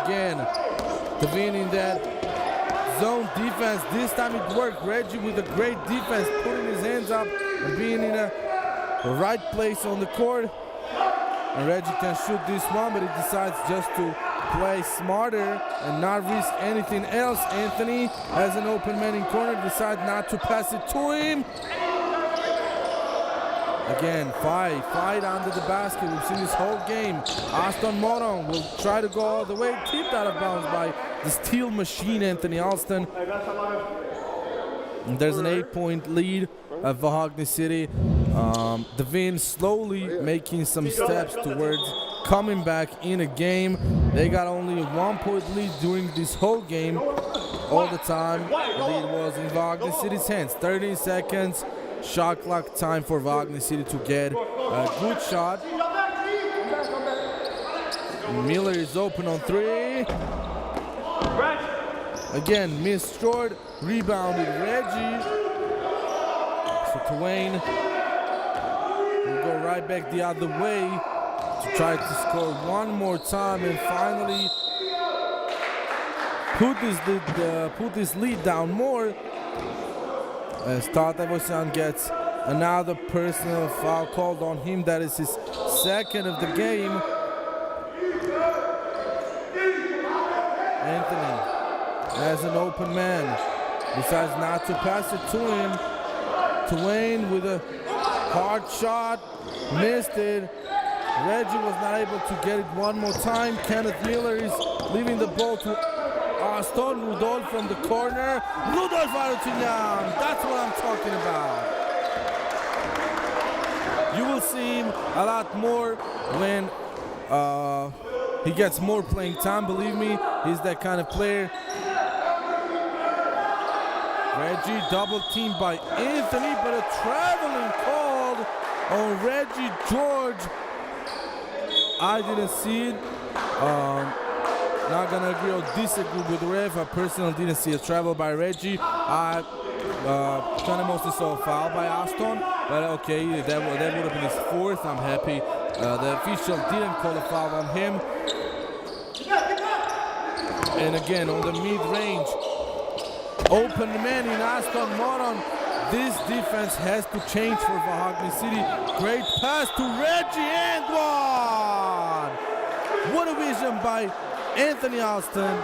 Speaker 2: Again, Dvin in that zone defense. This time it worked. Reggie with a great defense, putting his hands up and being in a right place on the court. And Reggie can shoot this one, but he decides just to play smarter and not risk anything else. Anthony has an open man in corner, decides not to pass it to him. Again, fight under the basket. We've seen this whole game. Aston Moron will try to go all the way, tipped out of bounds by the steel machine, Anthony Alston. And there's an 8-point lead of Vahakni City. Dvin slowly making some steps towards coming back in a game. They got only a 1-point lead during this whole game. All the time, the lead was in Vahakni City's hands. 13 seconds, shot clock time for Vahakni City to get a good shot. Miller is open on 3. Again, missed short, rebounded Reggie. So Twain will go right back the other way to try to score one more time and finally put this lead down more. As Tatavosyan gets another personal foul called on him. That is his second of the game. Anthony has an open man, decides not to pass it to him. Twain with a hard shot, missed it. Reggie was not able to get it one more time. Kenneth Miller is leaving the ball to Aston. Rudolph from the corner. Rudolph Arutinyan. That's what I'm talking about. You will see him a lot more when he gets more playing time. Believe me, he's that kind of player. Reggie double teamed by Anthony, but a traveling called on Reggie George. I didn't see it. Not gonna agree or disagree with the ref. I personally didn't see a travel by Reggie. I kind of mostly saw a foul by Aston, but okay, that would have been his fourth. I'm happy the official didn't call a foul on him. And again, on the mid-range, open man in Aston Moron. This defense has to change for Vahakni City. Great pass to Reggie and one! What a vision by Anthony Alston,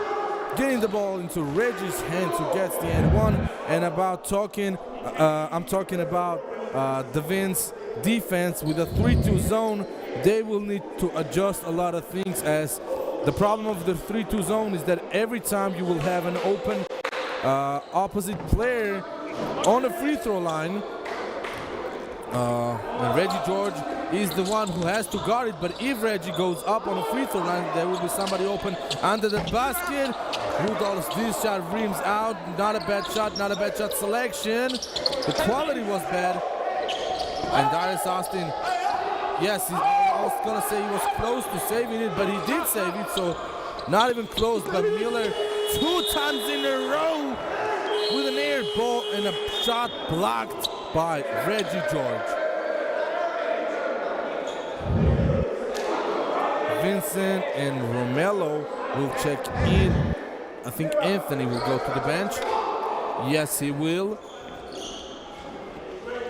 Speaker 2: getting the ball into Reggie's hands who gets the and one. And I'm talking about Dvin's defense with a 3-2 zone. They will need to adjust a lot of things, as the problem of the 3-2 zone is that every time you will have an open opposite player on the free throw line, and Reggie George is the one who has to guard it. But if Reggie goes up on the free throw line, there will be somebody open under the basket. Rudolph's this shot rims out. Not a bad shot, not a bad shot selection. The quality was bad. And Darius Austin, yes, I was gonna say he was close to saving it, but he did save it, so not even close. But Miller 2 times in a row with an air ball and a shot blocked by Reggie George. Vincent and Romello will check in. I think Anthony will go to the bench. Yes, he will.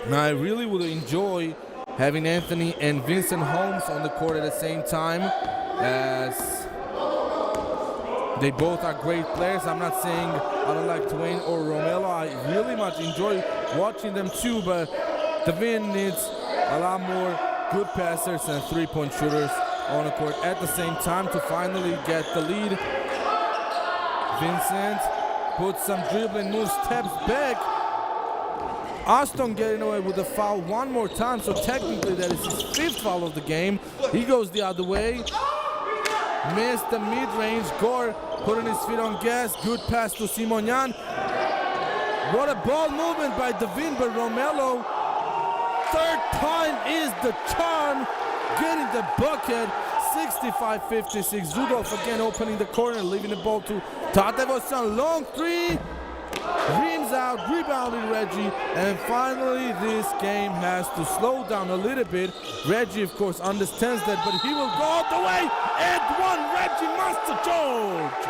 Speaker 2: Now, I really would enjoy having Anthony and Vincent Holmes on the court at the same time, as they both are great players. I'm not saying I don't like Dwayne or Romello. I really much enjoy watching them too, but Dvin needs a lot more good passers and three-point shooters on the court at the same time to finally get the lead. Vincent puts some dribbling moves, steps back. Aston getting away with the foul one more time, so technically that is his 5th foul of the game. He goes the other way. Missed the mid-range. Gore putting his feet on gas. Good pass to Simonyan. What a ball movement by Dvin, but Romello, 3rd time is the charm, getting the bucket. 65-56. Rudolph again opening the corner, leaving the ball to Tatevosan. Long 3. Rims out, rebounding Reggie, and finally this game has to slow down a little bit. Reggie, of course, understands that, but he will go all the way. And one, Reggie Master George.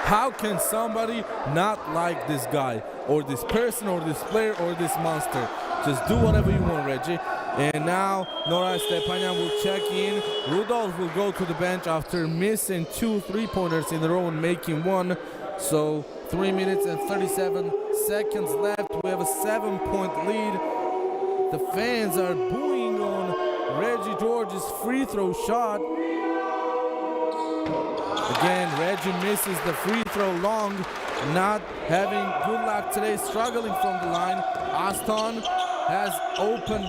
Speaker 2: How can somebody not like this guy, or this person, or this player, or this monster? Just do whatever you want, Reggie. And now Nora Stepanyan will check in. Rudolph will go to the bench after missing 2 3-pointers in a row and making 1. So 3 minutes and 37 seconds left. We have a 7-point lead. The fans are booing on Reggie George's free throw shot. Again, Reggie misses the free throw long. Not having good luck today, struggling from the line. Aston has open.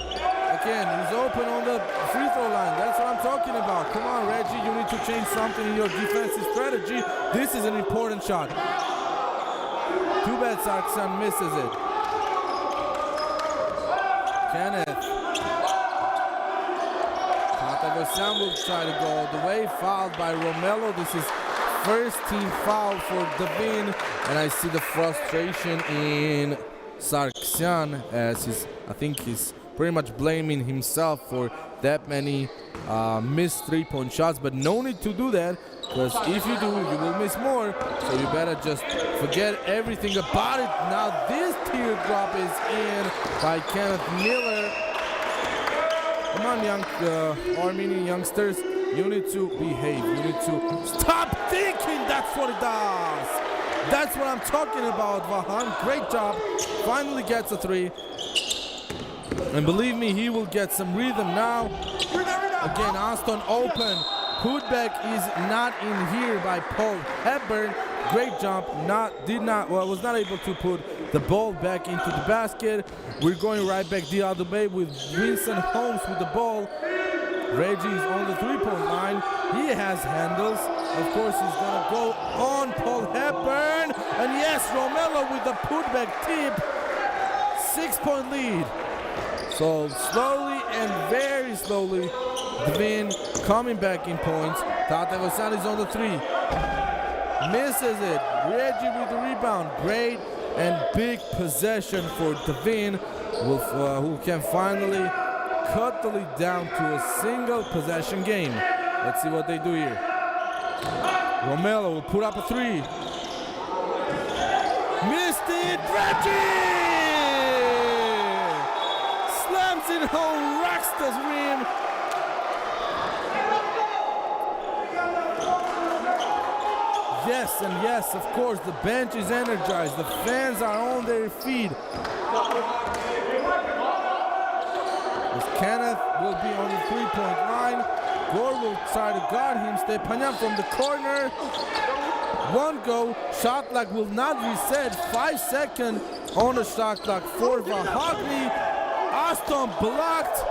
Speaker 2: Again, he's open on the free throw line. That's what I'm talking about. Come on, Reggie, you need to change something in your defensive strategy. This is an important shot. Too bad Sarkisian misses it. Kenneth. Tatevosan will try to go all the way. Fouled by Romello. This is 1st team foul for Dvin. And I see the frustration in Sarkisian, as I think he's pretty much blaming himself for that many missed 3-point shots, but no need to do that, because if you do, you will miss more, so you better just forget everything about it. Now this teardrop is in by Kenneth Miller. Come on, young Armenian youngsters, you need to behave, you need to stop thinking. That's what it does. That's what I'm talking about, Vahan. Great job. Finally gets a 3. And believe me, he will get some rhythm now. Again, Aston open. Putback is not in here by Paul Hepburn. Great jump. Was not able to put the ball back into the basket. We're going right back the other way with Vincent Holmes with the ball. Reggie is on the three-point line. He has handles. Of course, he's gonna go on Paul Hepburn. And yes, Romello with the putback tip. 6-point lead. So slowly and very slowly, Dvin coming back in points. Tatevasan is on the three. Misses it. Reggie with the rebound. Great and big possession for Dvin, who can finally cut the lead down to a single possession game. Let's see what they do here. Romello will put up a three. Missed it. Reggie slams it home, rocks the rim. Yes, and yes, of course, the bench is energized. The fans are on their feet. As Kenneth will be on the three-point line. Gore will try to guard him. Stepanyan from the corner. One go. Shot clock will not reset. 5 seconds on the shot clock for Vahakni. Aston blocked.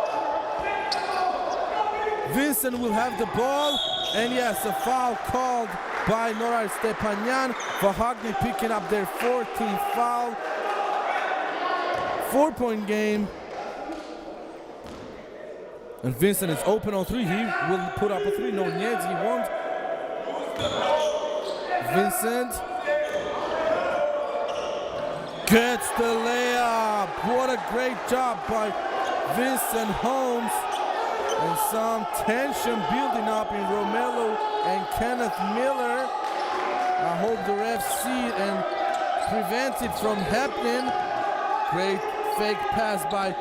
Speaker 2: Vincent will have the ball. And yes, a foul called by Norar Stepanyan. Vahakni picking up their 14th foul. 4-point game. And Vincent is open on three. He will put up a three. No, Niedz, he won't. Vincent gets the layup. What a great job by Vincent Holmes. And some tension building up in Romello and Kenneth Miller. I hope the refs see it and prevent it from happening. Great fake pass by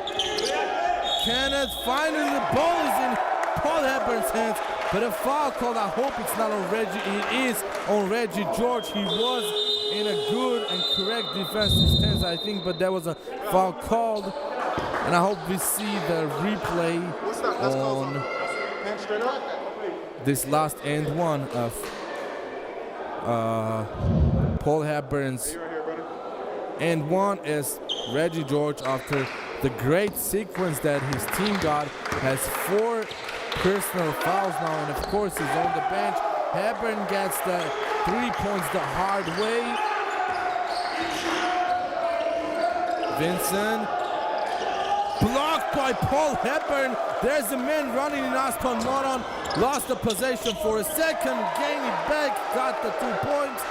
Speaker 2: Kenneth. Finally, the ball is in Paul Hepburn's hands, but a foul called. I hope it's not on Reggie. It is on Reggie George. He was in a good and correct defensive stance, I think, but there was a foul called. And I hope we see the replay on this last and one of Paul Hepburn's and one is Reggie George, after the great sequence that his team got, has 4 personal fouls now, and of course he's on the bench. Hepburn gets the 3 points the hard way. Vincent blocked by Paul Hepburn. There's a man running in Aston Moron. Lost the possession for a second, gained it back, got the 2 points.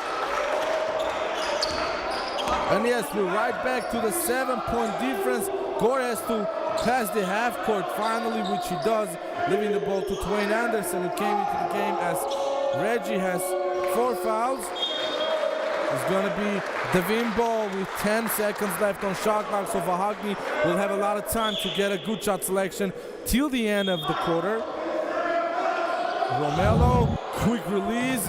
Speaker 2: And yes, we're right back to the 7-point difference. Gore has to pass the half court finally, which he does, leaving the ball to Twain Anderson, who came into the game as Reggie has 4 fouls. It's gonna be Dvin ball with 10 seconds left on shot clock, so Vahakni will have a lot of time to get a good shot selection till the end of the quarter. Romello, quick release,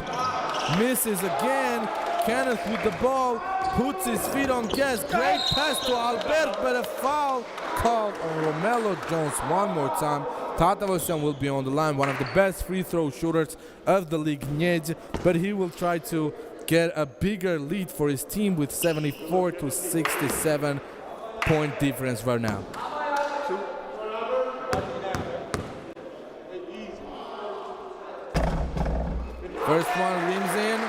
Speaker 2: misses again. Kenneth with the ball, puts his feet on gas. Great pass to Albert, but a foul called on Romello Jones one more time. Tatevasan will be on the line, one of the best free throw shooters of the league, Niedz, but he will try to get a bigger lead for his team with 74 to 67 point difference right now. First one rims in.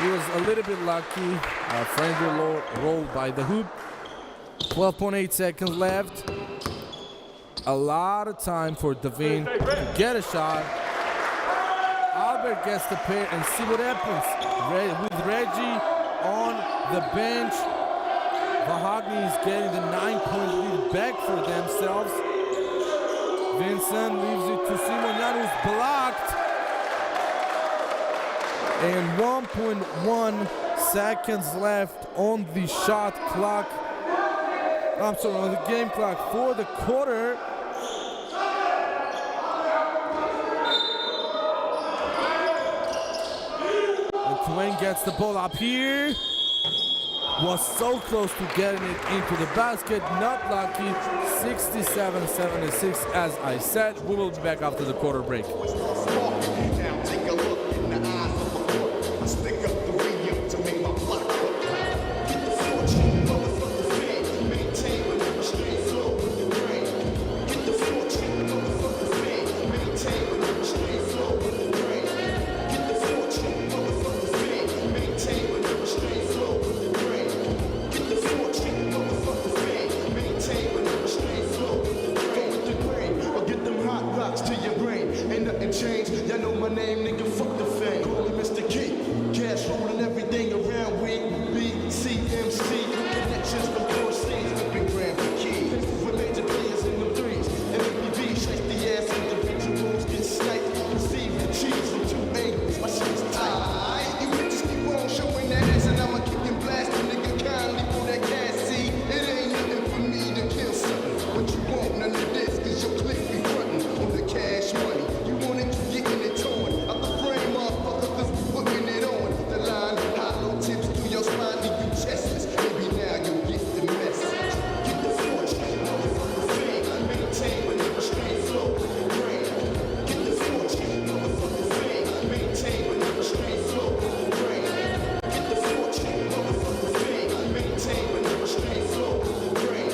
Speaker 2: He was a little bit lucky. Friendly roll by the hoop. 12.8 seconds left. A lot of time for Dvin to get a shot. Albert gets the pair and see what happens. With Reggie on the bench, Vahakni is getting the 9-point lead back for themselves. Vincent leaves it to Simonian, who's blocked. And 1.1 seconds left on the shot clock. I'm sorry, on the game clock for the quarter. And Twain gets the ball up here. was so close to getting it into the basket. Not lucky. 67-76, as I said. We will be back after the quarter break.
Speaker 4: Now take a look in the eyes of a court. I stick up the radio to make my block look. Get the fortune, motherfuckers man. Maintain with the straight flow with the brain. Get the fortune, motherfuckers man. Maintain with the straight flow with the brain. Get the fortune, motherfuckers man. Maintain with the straight flow with the brain. Get the fortune, motherfuckers man. Maintain with the straight flow with the brain. Go with the grain or get them hot rocks to your brain. Ain't nothing changed. Y'all know my name, nigga. Fuck the fame. Call me Mr. Key. Cash rolling everything around. We BCMC. Connections from four states. Big grand for key. With major players in the threes. And MPV shake the ass. Individuals get sniped. Receive the cheese from two angles. My shit's tight. You bitches keep on showing that ass, and I'ma keep them blasting. Nigga, kindly for that gas. See, it ain't nothing for me to kill something. What you want? None of this, cause your click be frontin' on the cash money. You want it, getting it torn out the frame, motherfucker, cause we putting it on the line. Hollow tips through your spine, leave you chestless. Maybe now you'll get the message. Get the fortune, motherfucker, fame. Maintain with the straight flow with the brain. Get the fortune, motherfucker, fame. Maintain with the straight flow with the brain. Get the fortune, motherfucker, fame. Maintain with the straight flow with the brain.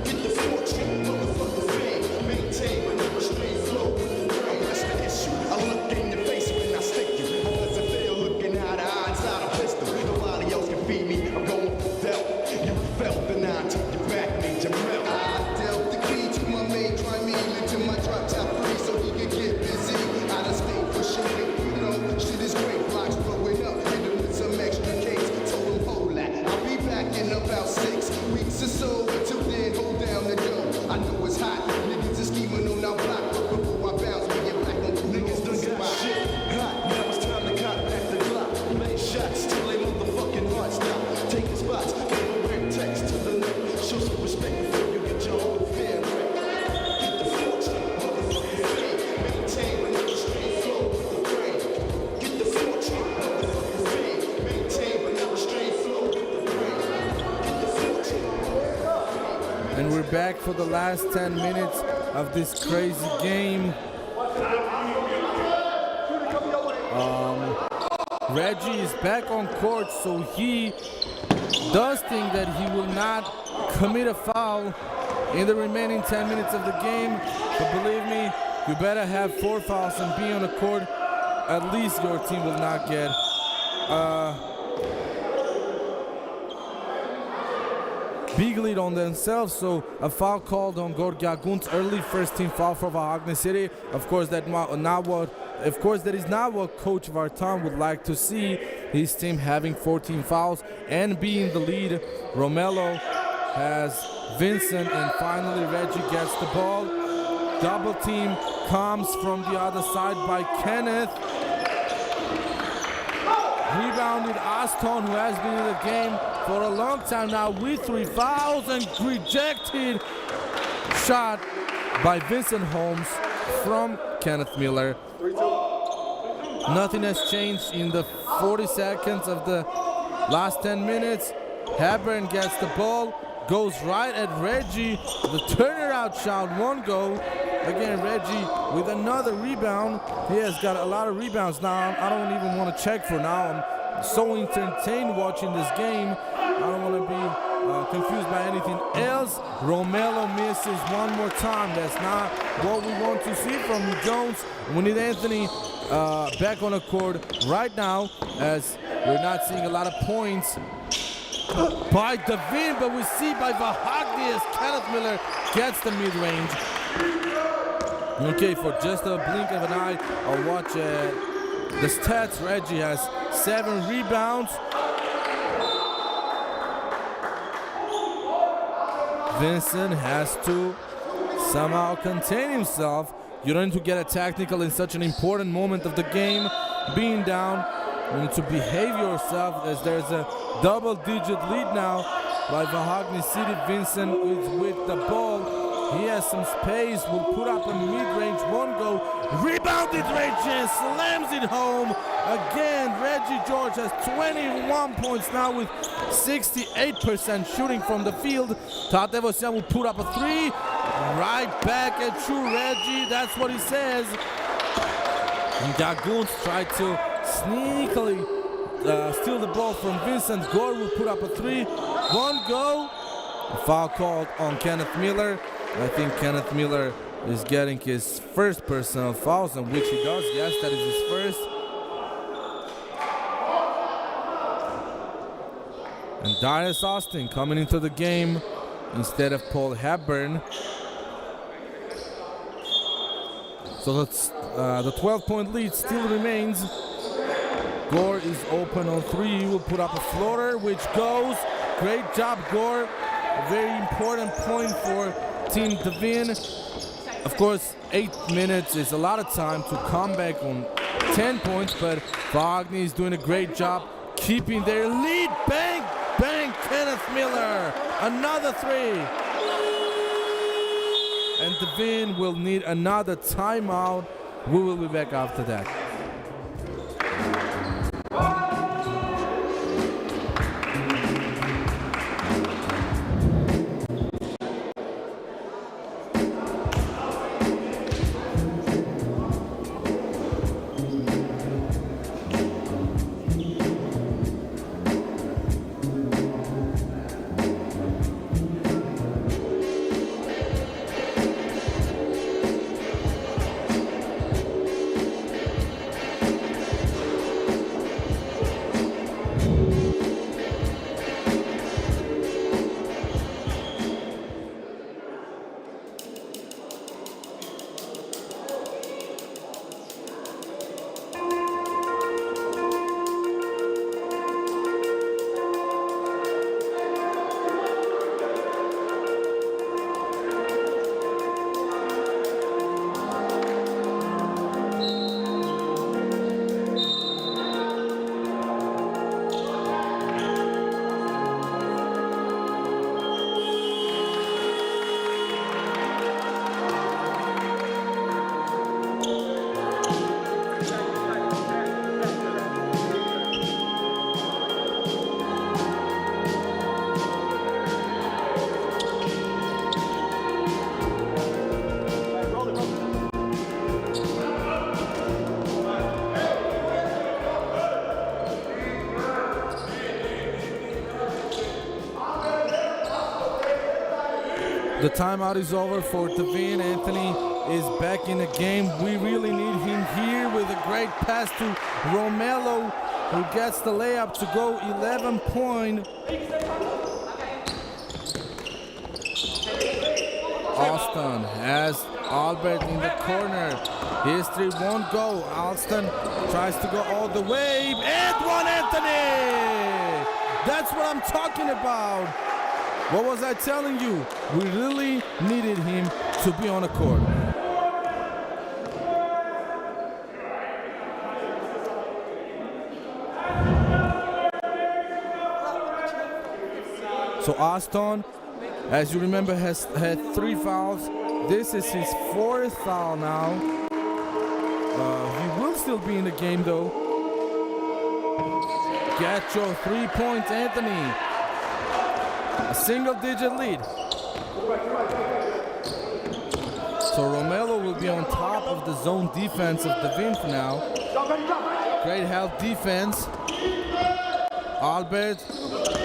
Speaker 4: Get the fortune, motherfucker, fame. Maintain with the straight flow with the brain. That's the issue. I look in your face when I stick you. How does it feel looking eye to eye inside a pistol? Nobody else can feed me. I'm going for dealt. You felt the nine, took you back, made you melt. I dealt the key to my main try me into my drop top 3 so he could get busy. Out of state for shooting, you know, shit is great. Blocks blowing up, hit him with some extra case. Told him hold that. I'll be back in about 6 weeks or so. Until then, hold down the dough. I know it's hot. Niggas is scheming on our block. But before I bounce, we get back on cool. Niggas done got shit hot. Now it's time to cop back the Glock. Make shots till they motherfucking heart stop. Taking spots, give a weird text to the left. Show some respect before you get your own fair wreck. Get the fortune, motherfucking fame. Maintain with the straight flow with the brain. Get the fortune, motherfucking fame. Maintain with the straight flow with the brain. Get the fortune, motherfucking fame.
Speaker 2: And we're back for the last 10 minutes of this crazy game. Reggie is back on court, so he does think that he will not commit a foul in the remaining 10 minutes of the game. But believe me, you better have 4 fouls and be on the court. At least your team will not get big lead on themselves. So a foul called on Gorgia Gunt's early first team foul for Vahakni City. Of course, that is not what Coach Vartan would like to see. His team having 14 fouls and being the lead. Romello has Vincent, and finally Reggie gets the ball. Double team comes from the other side by Kenneth. Rebounded Aston, who has been in the game for a long time now with 3 fouls, and rejected shot by Vincent Holmes from Kenneth Miller. Nothing has changed in the 40 seconds of the last 10 minutes. Haburn gets the ball, goes right at Reggie. The turnaround shot won't go. Again, Reggie with another rebound. He has got a lot of rebounds now. I don't even want to check for now. I'm so entertained watching this game. I don't want to be confused by anything else. Romello misses one more time. That's not what we want to see from Jones. We need Anthony back on the court right now, as we're not seeing a lot of points by Dvin, but we see by Vahakni as Kenneth Miller gets the mid-range. Okay, for just a blink of an eye, I'll watch the stats. Reggie has 7 rebounds. Vincent has to somehow contain himself. You don't need to get a technical in such an important moment of the game. Being down, you need to behave yourself, as there's a double-digit lead now by Vahakni City. Vincent is with the ball. He has some space, will put up a mid-range, won't go. Rebounded Reggie, slams it home. Again, Reggie George has 21 points now with 68% shooting from the field. Tadevosyan will put up a three. Right back at you, Reggie. That's what he says. And Daguns tried to sneakily steal the ball from Vincent. Gore will put up a three. One go. A foul called on Kenneth Miller. I think Kenneth Miller is getting his first personal fouls, and which he does. Yes, that is his first. And Darius Austin coming into the game instead of Paul Hepburn. So that's, the 12-point lead still remains. Gore is open on three. He will put up a floater, which goes. Great job, Gore. A very important point for Team Dvin. Of course, 8 minutes is a lot of time to come back on 10 points, but Vahakni is doing a great job keeping their lead. Bang, bang, Kenneth Miller. Another three. And Dvin will need another timeout. We will be back after that. The timeout is over for Dvin. Anthony is back in the game. We really need him here with a great pass to Romelo, who gets the layup to go 11-point. Austin has Albert in the corner. His three won't go. Alston tries to go all the way. And one, Anthony! That's what I'm talking about. What was I telling you? We really needed him to be on the court. So Austin, as you remember, has had 3 fouls. This is his 4th foul now. He will still be in the game though. Get your 3 points, Anthony. A single-digit lead. So Romelo will be on top of the zone defense of Dvin for now. Great help defense. Albert,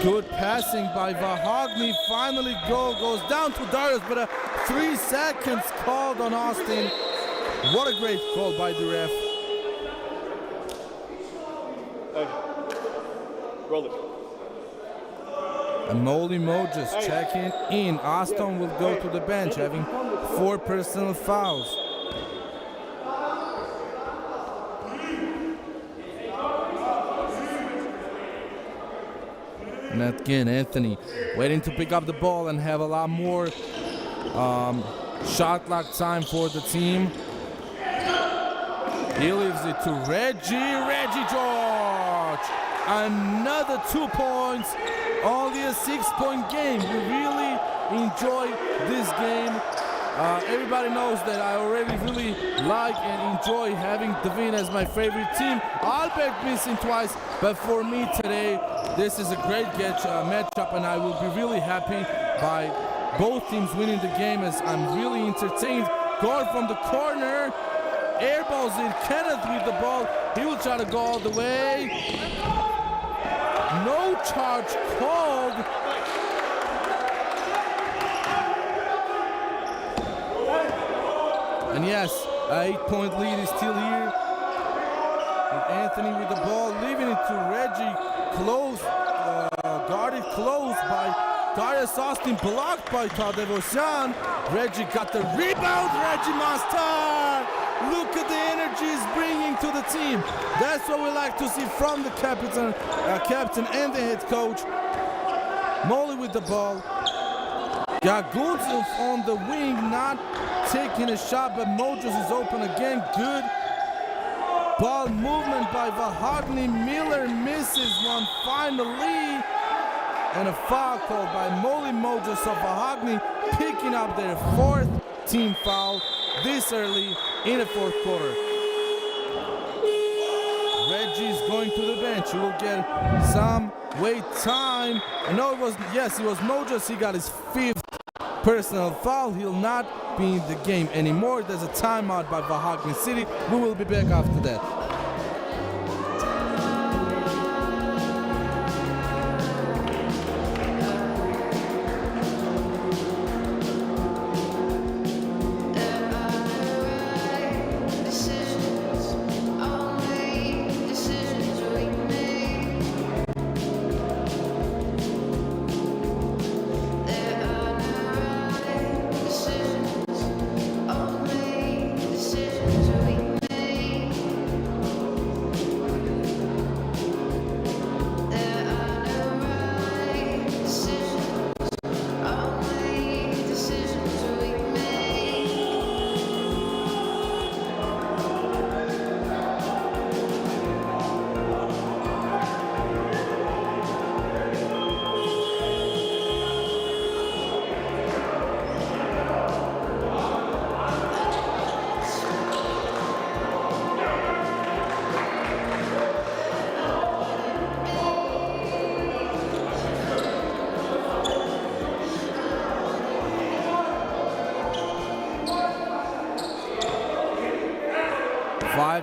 Speaker 2: good passing by Vahakni. Finally goes down to Darius, but a 3 seconds called on Austin. What a great call by the ref.
Speaker 3: Hey, roll it.
Speaker 2: And Molly Mo just checking in. Austin will go to the bench, having 4 personal fouls. And again, Anthony waiting to pick up the ball and have a lot more shot clock time for the team. He leaves it to Reggie George. Another 2 points. Only a 6-point game. We really enjoy this game. Everybody knows that I already really like and enjoy having Dvin as my favorite team. Albert missing twice, but for me today, this is a great matchup, and I will be really happy by both teams winning the game as I'm really entertained. Guard from the corner, airballs it. Kenneth with the ball. He will try to go all the way. No charge called. And yes, an 8-point lead is still here. With Anthony with the ball, leaving it to Reggie, close, guarded close by Darius Austin, blocked by Tadevosyan. Reggie got the rebound. Reggie Master! Look at the energy he's bringing to the team. That's what we like to see from the captain and the head coach. Molly with the ball. Gagunzov on the wing, not taking a shot, but Mojos is open again. Good ball movement by Vahakni. Miller misses one finally. And a foul called by Molly Mojos of Vahakni, picking up their 4th team foul this early in the 4th quarter. Reggie's going to the bench. He will get some wait time. I know it was Mojos. He got his 5th personal foul. He'll not be in the game anymore. There's a timeout by Vahakni City. We will be back after that.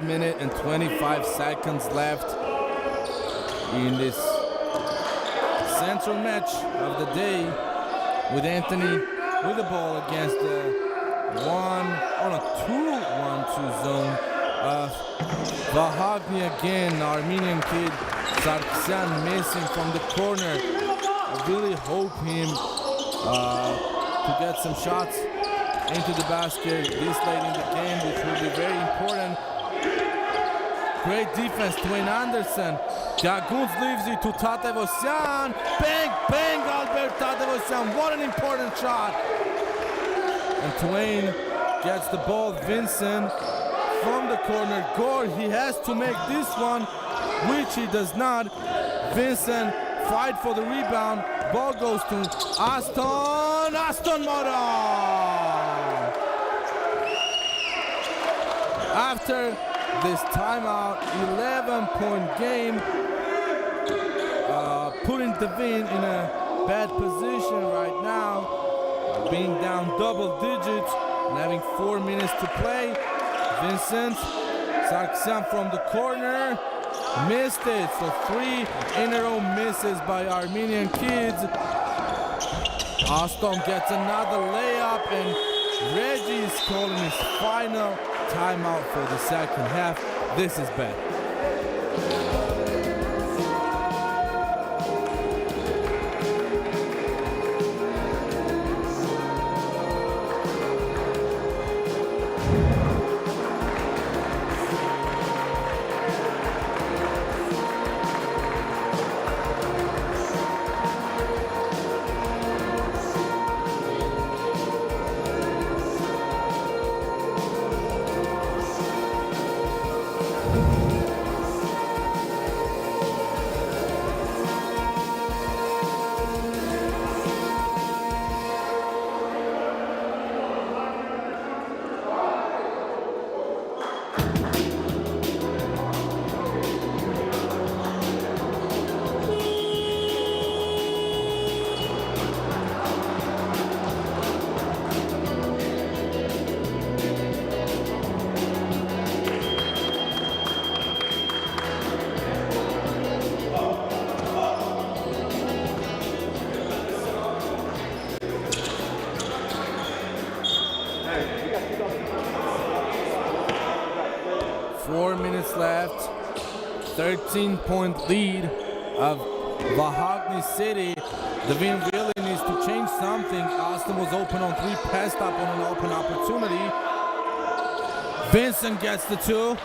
Speaker 2: Minute and 25 seconds left in this central match of the day, with Anthony with the ball against the 2-1-2 zone. Vahakni again, Armenian kid Sarkisyan missing from the corner. I really hope him to get some shots into the basket this late in the game, which will be very important. Great defense, Dwayne Anderson. Gagunz leaves it to Tadevosyan. Bang, bang, Albert Tadevosyan. What an important shot. And Dwayne gets the ball. Vincent from the corner. Gore, he has to make this one, which he does not. Vincent fight for the rebound. Ball goes to Aston Moron. After this timeout, 11-point game, putting Dvin in a bad position right now, being down double digits and having 4 minutes to play. Vincent Sarkisyan from the corner, missed it. So 3 in a row misses by Armenian kids. Aston gets another layup, and Reggie is calling his final timeout for the second half. This is bad. 13-point lead of Vahakni City. Dvin really needs to change something. Austin was open on three, passed up on an open opportunity. Vincent gets the two.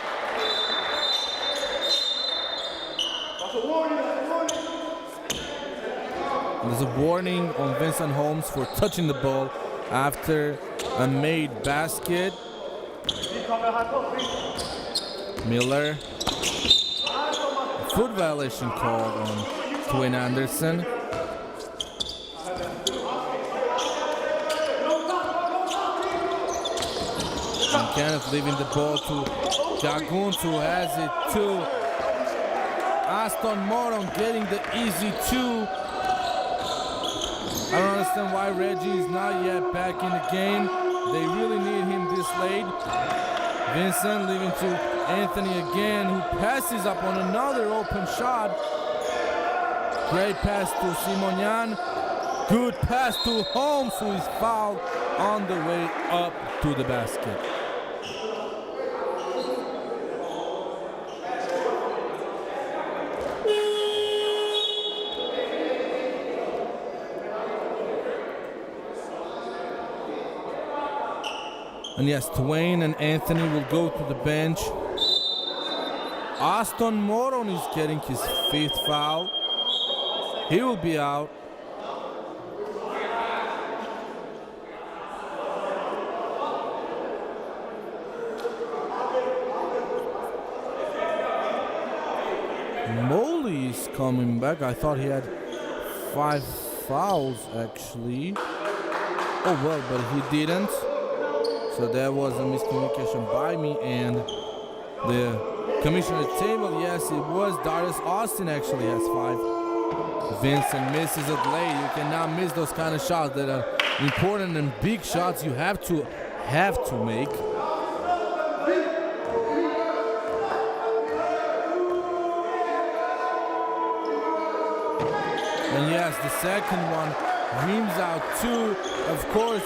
Speaker 2: There's a warning on Vincent Holmes for touching the ball after a made basket. Miller. Foot violation called on Dwin Anderson. And Kenneth leaving the ball to Gagunt, who has it to Aston Moron, getting the easy two. I don't understand why Reggie is not yet back in the game. They really need him this late. Vincent leaving to Anthony again, who passes up on another open shot. Great pass to Simonian. Good pass to Holmes, who is fouled on the way up to the basket. And yes, Dwayne and Anthony will go to the bench. Aston Moron is getting his 5th foul. He will be out. Molly is coming back. I thought he had 5 fouls actually. Oh well, but he didn't. So there was a miscommunication by me and the commissioner's table. Yes, it was Darius Austin actually has 5. Vincent misses it late. You cannot miss those kind of shots that are important and big shots you have to make. And yes, the second one rims out too. Of course,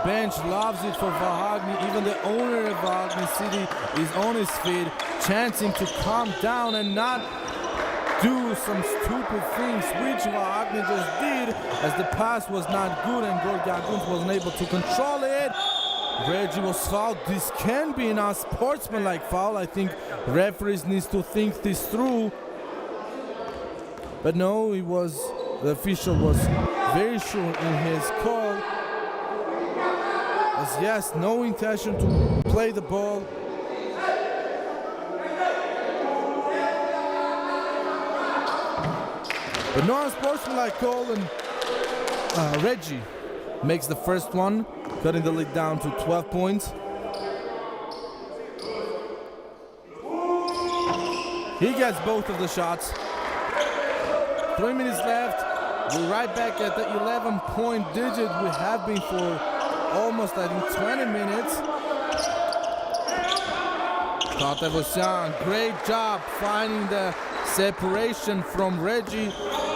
Speaker 2: bench loves it for Vahakni. Even the owner of Vahakni City is on his feet, chanting to calm down and not do some stupid things, which Vahakni just did, as the pass was not good and Gagunt wasn't able to control it. Reggie was fouled. This can be an unsportsmanlike foul. I think referees needs to think this through. But no, the official was very sure in his call. As yes, no intention to play the ball. But no unsportsmanlike call, and Reggie makes the first one, cutting the lead down to 12 points. He gets both of the shots. 3 minutes left. We're right back at the 11-point digit we have been for almost, I think, 20 minutes. Tatevosyan, great job finding the separation from Reggie.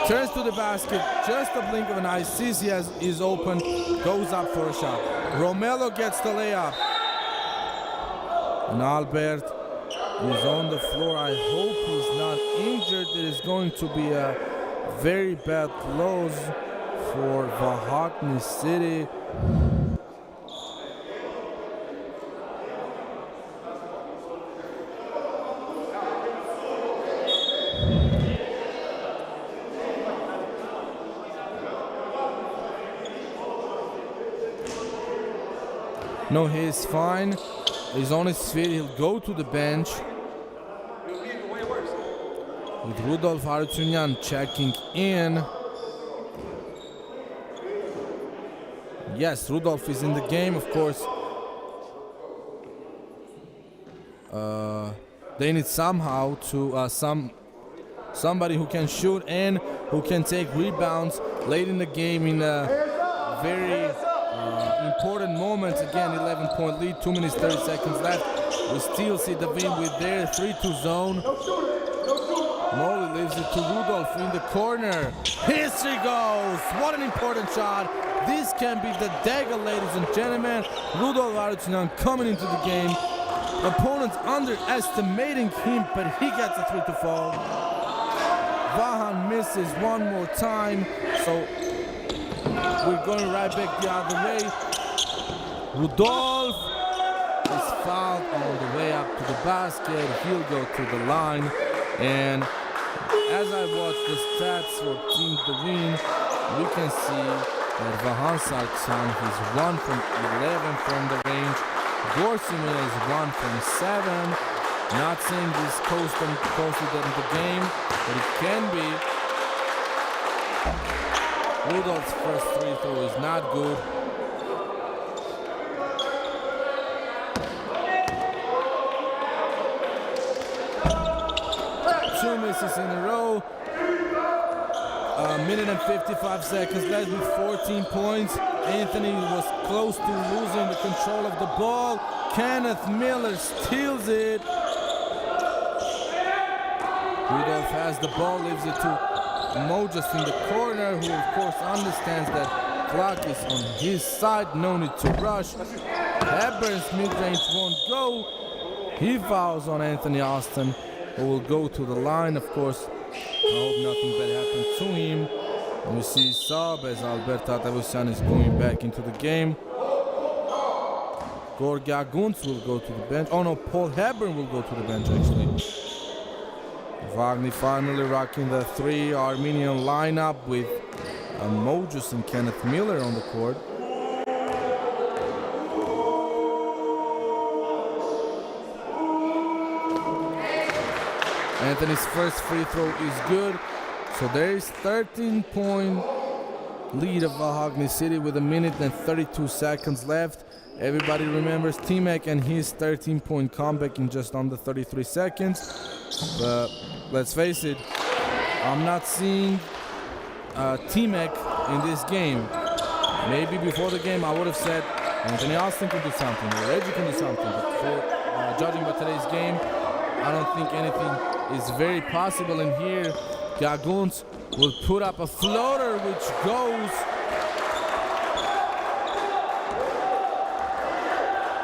Speaker 2: Turns to the basket, just a blink of an eye, sees he is open, goes up for a shot. Romelo gets the layup. And Albert is on the floor. I hope he's not injured. It is going to be a very bad close for Vahakni City. No, he's fine. He's on his feet. He'll go to the bench. With Rudolf Harutyunyan checking in. Yes, Rudolf is in the game, of course. They need somehow to somebody who can shoot and who can take rebounds late in the game in a very important moment. Again, 11-point lead, 2 minutes 30 seconds left. We still see Dvin with their 3-2 zone. Molly leaves it to Rudolf in the corner. History goes! What an important shot. This can be the dagger, ladies and gentlemen. Rudolf Harutyunyan coming into the game. Opponents underestimating him, but he gets a 3 to fall. Vahan misses one more time, so we're going right back the other way. Rudolph is fouled on the way up to the basket. He'll go to the line, and as I watch the stats for Team Dvin, we can see that Vahan Sarksan is 1 from 11 from the range. Gorsimir is 1 from 7. Not saying this costed them the game, but it can be. Rudolph's first free throw is not good. Two misses in a row. A minute and 55 seconds left with 14 points. Anthony was close to losing the control of the ball. Kenneth Miller steals it. Rudolph has the ball, leaves it to Mojas in the corner, who of course understands that clock is on his side, no need to rush. Hepburn's mid-range won't go. He fouls on Anthony Austin, who will go to the line. Of course, I hope nothing bad happens to him. And we see sub as Alberto Tadeusian is going back into the game. Gorgia Gunz will go to the bench. Oh no, Paul Hepburn will go to the bench actually. Vahakni finally rocking the 3 Armenian lineup with Mojas and Kenneth Miller on the court. Anthony's first free throw is good. So there is 13-point lead of Vahakni City with a minute and 32 seconds left. Everybody remembers T-Mac and his 13-point comeback in just under 33 seconds. But let's face it, I'm not seeing T-Mac in this game. Maybe before the game I would have said Anthony Austin can do something, or Reggie can do something. But for judging by today's game, I don't think anything is very possible in here. Gaguns will put up a floater which goes.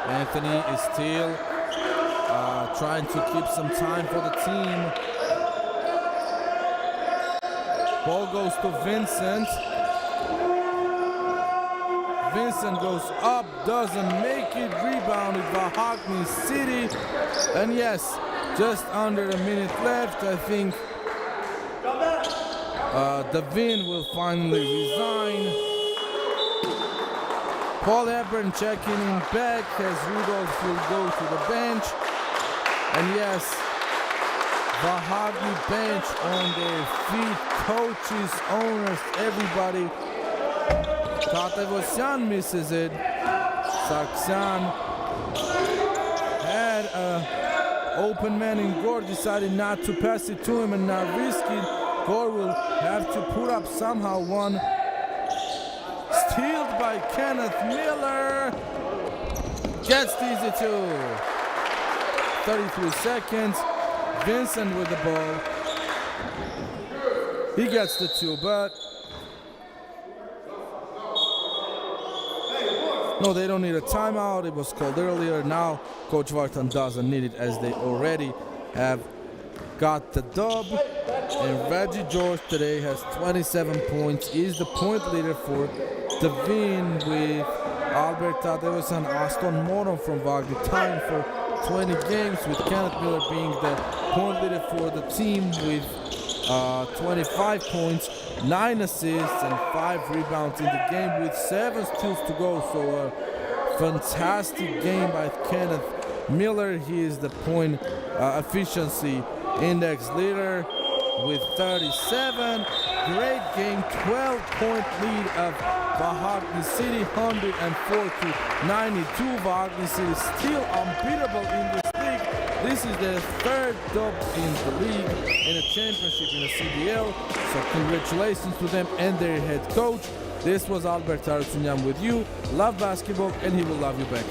Speaker 2: Anthony is still trying to keep some time for the team. Ball goes to Vincent. Vincent goes up, doesn't make it, rebounded by Vahakni City. And yes, just under a minute left, I think Dvin will finally resign. Paul Hepburn checking in back as Rudolph will go to the bench. And yes, Vahakni bench on their feet, coaches, owners, everybody. Tadeusian misses it. Sarksan had an open man in Gore, decided not to pass it to him and not risk it. Gore will have to put up somehow one. Stealed by Kenneth Miller. Gets the easy two. 33 seconds. Vincent with the ball. He gets the two, but no, they don't need a timeout. It was called earlier. Now Coach Vartan doesn't need it as they already have got the dub. And Reggie George today has 27 points. Is the point leader for Dvin with Albert Tadeusz and Aston Moron from Vahakni tying for 20 games, with Kenneth Miller being the point leader for the team with 25 points, 9 assists and 5 rebounds in the game with 7 steals to go. So a fantastic game by Kenneth Miller. He is the point efficiency index leader with 37. Great game, 12-point lead of Vahakni City, 104 to 92. Vahakni City still unbeatable in this league. This is their 3rd dub in the league, in a championship in the CBL. So congratulations to them and their head coach. This was Albert Tarutsunyan with you. Love basketball and he will love you back.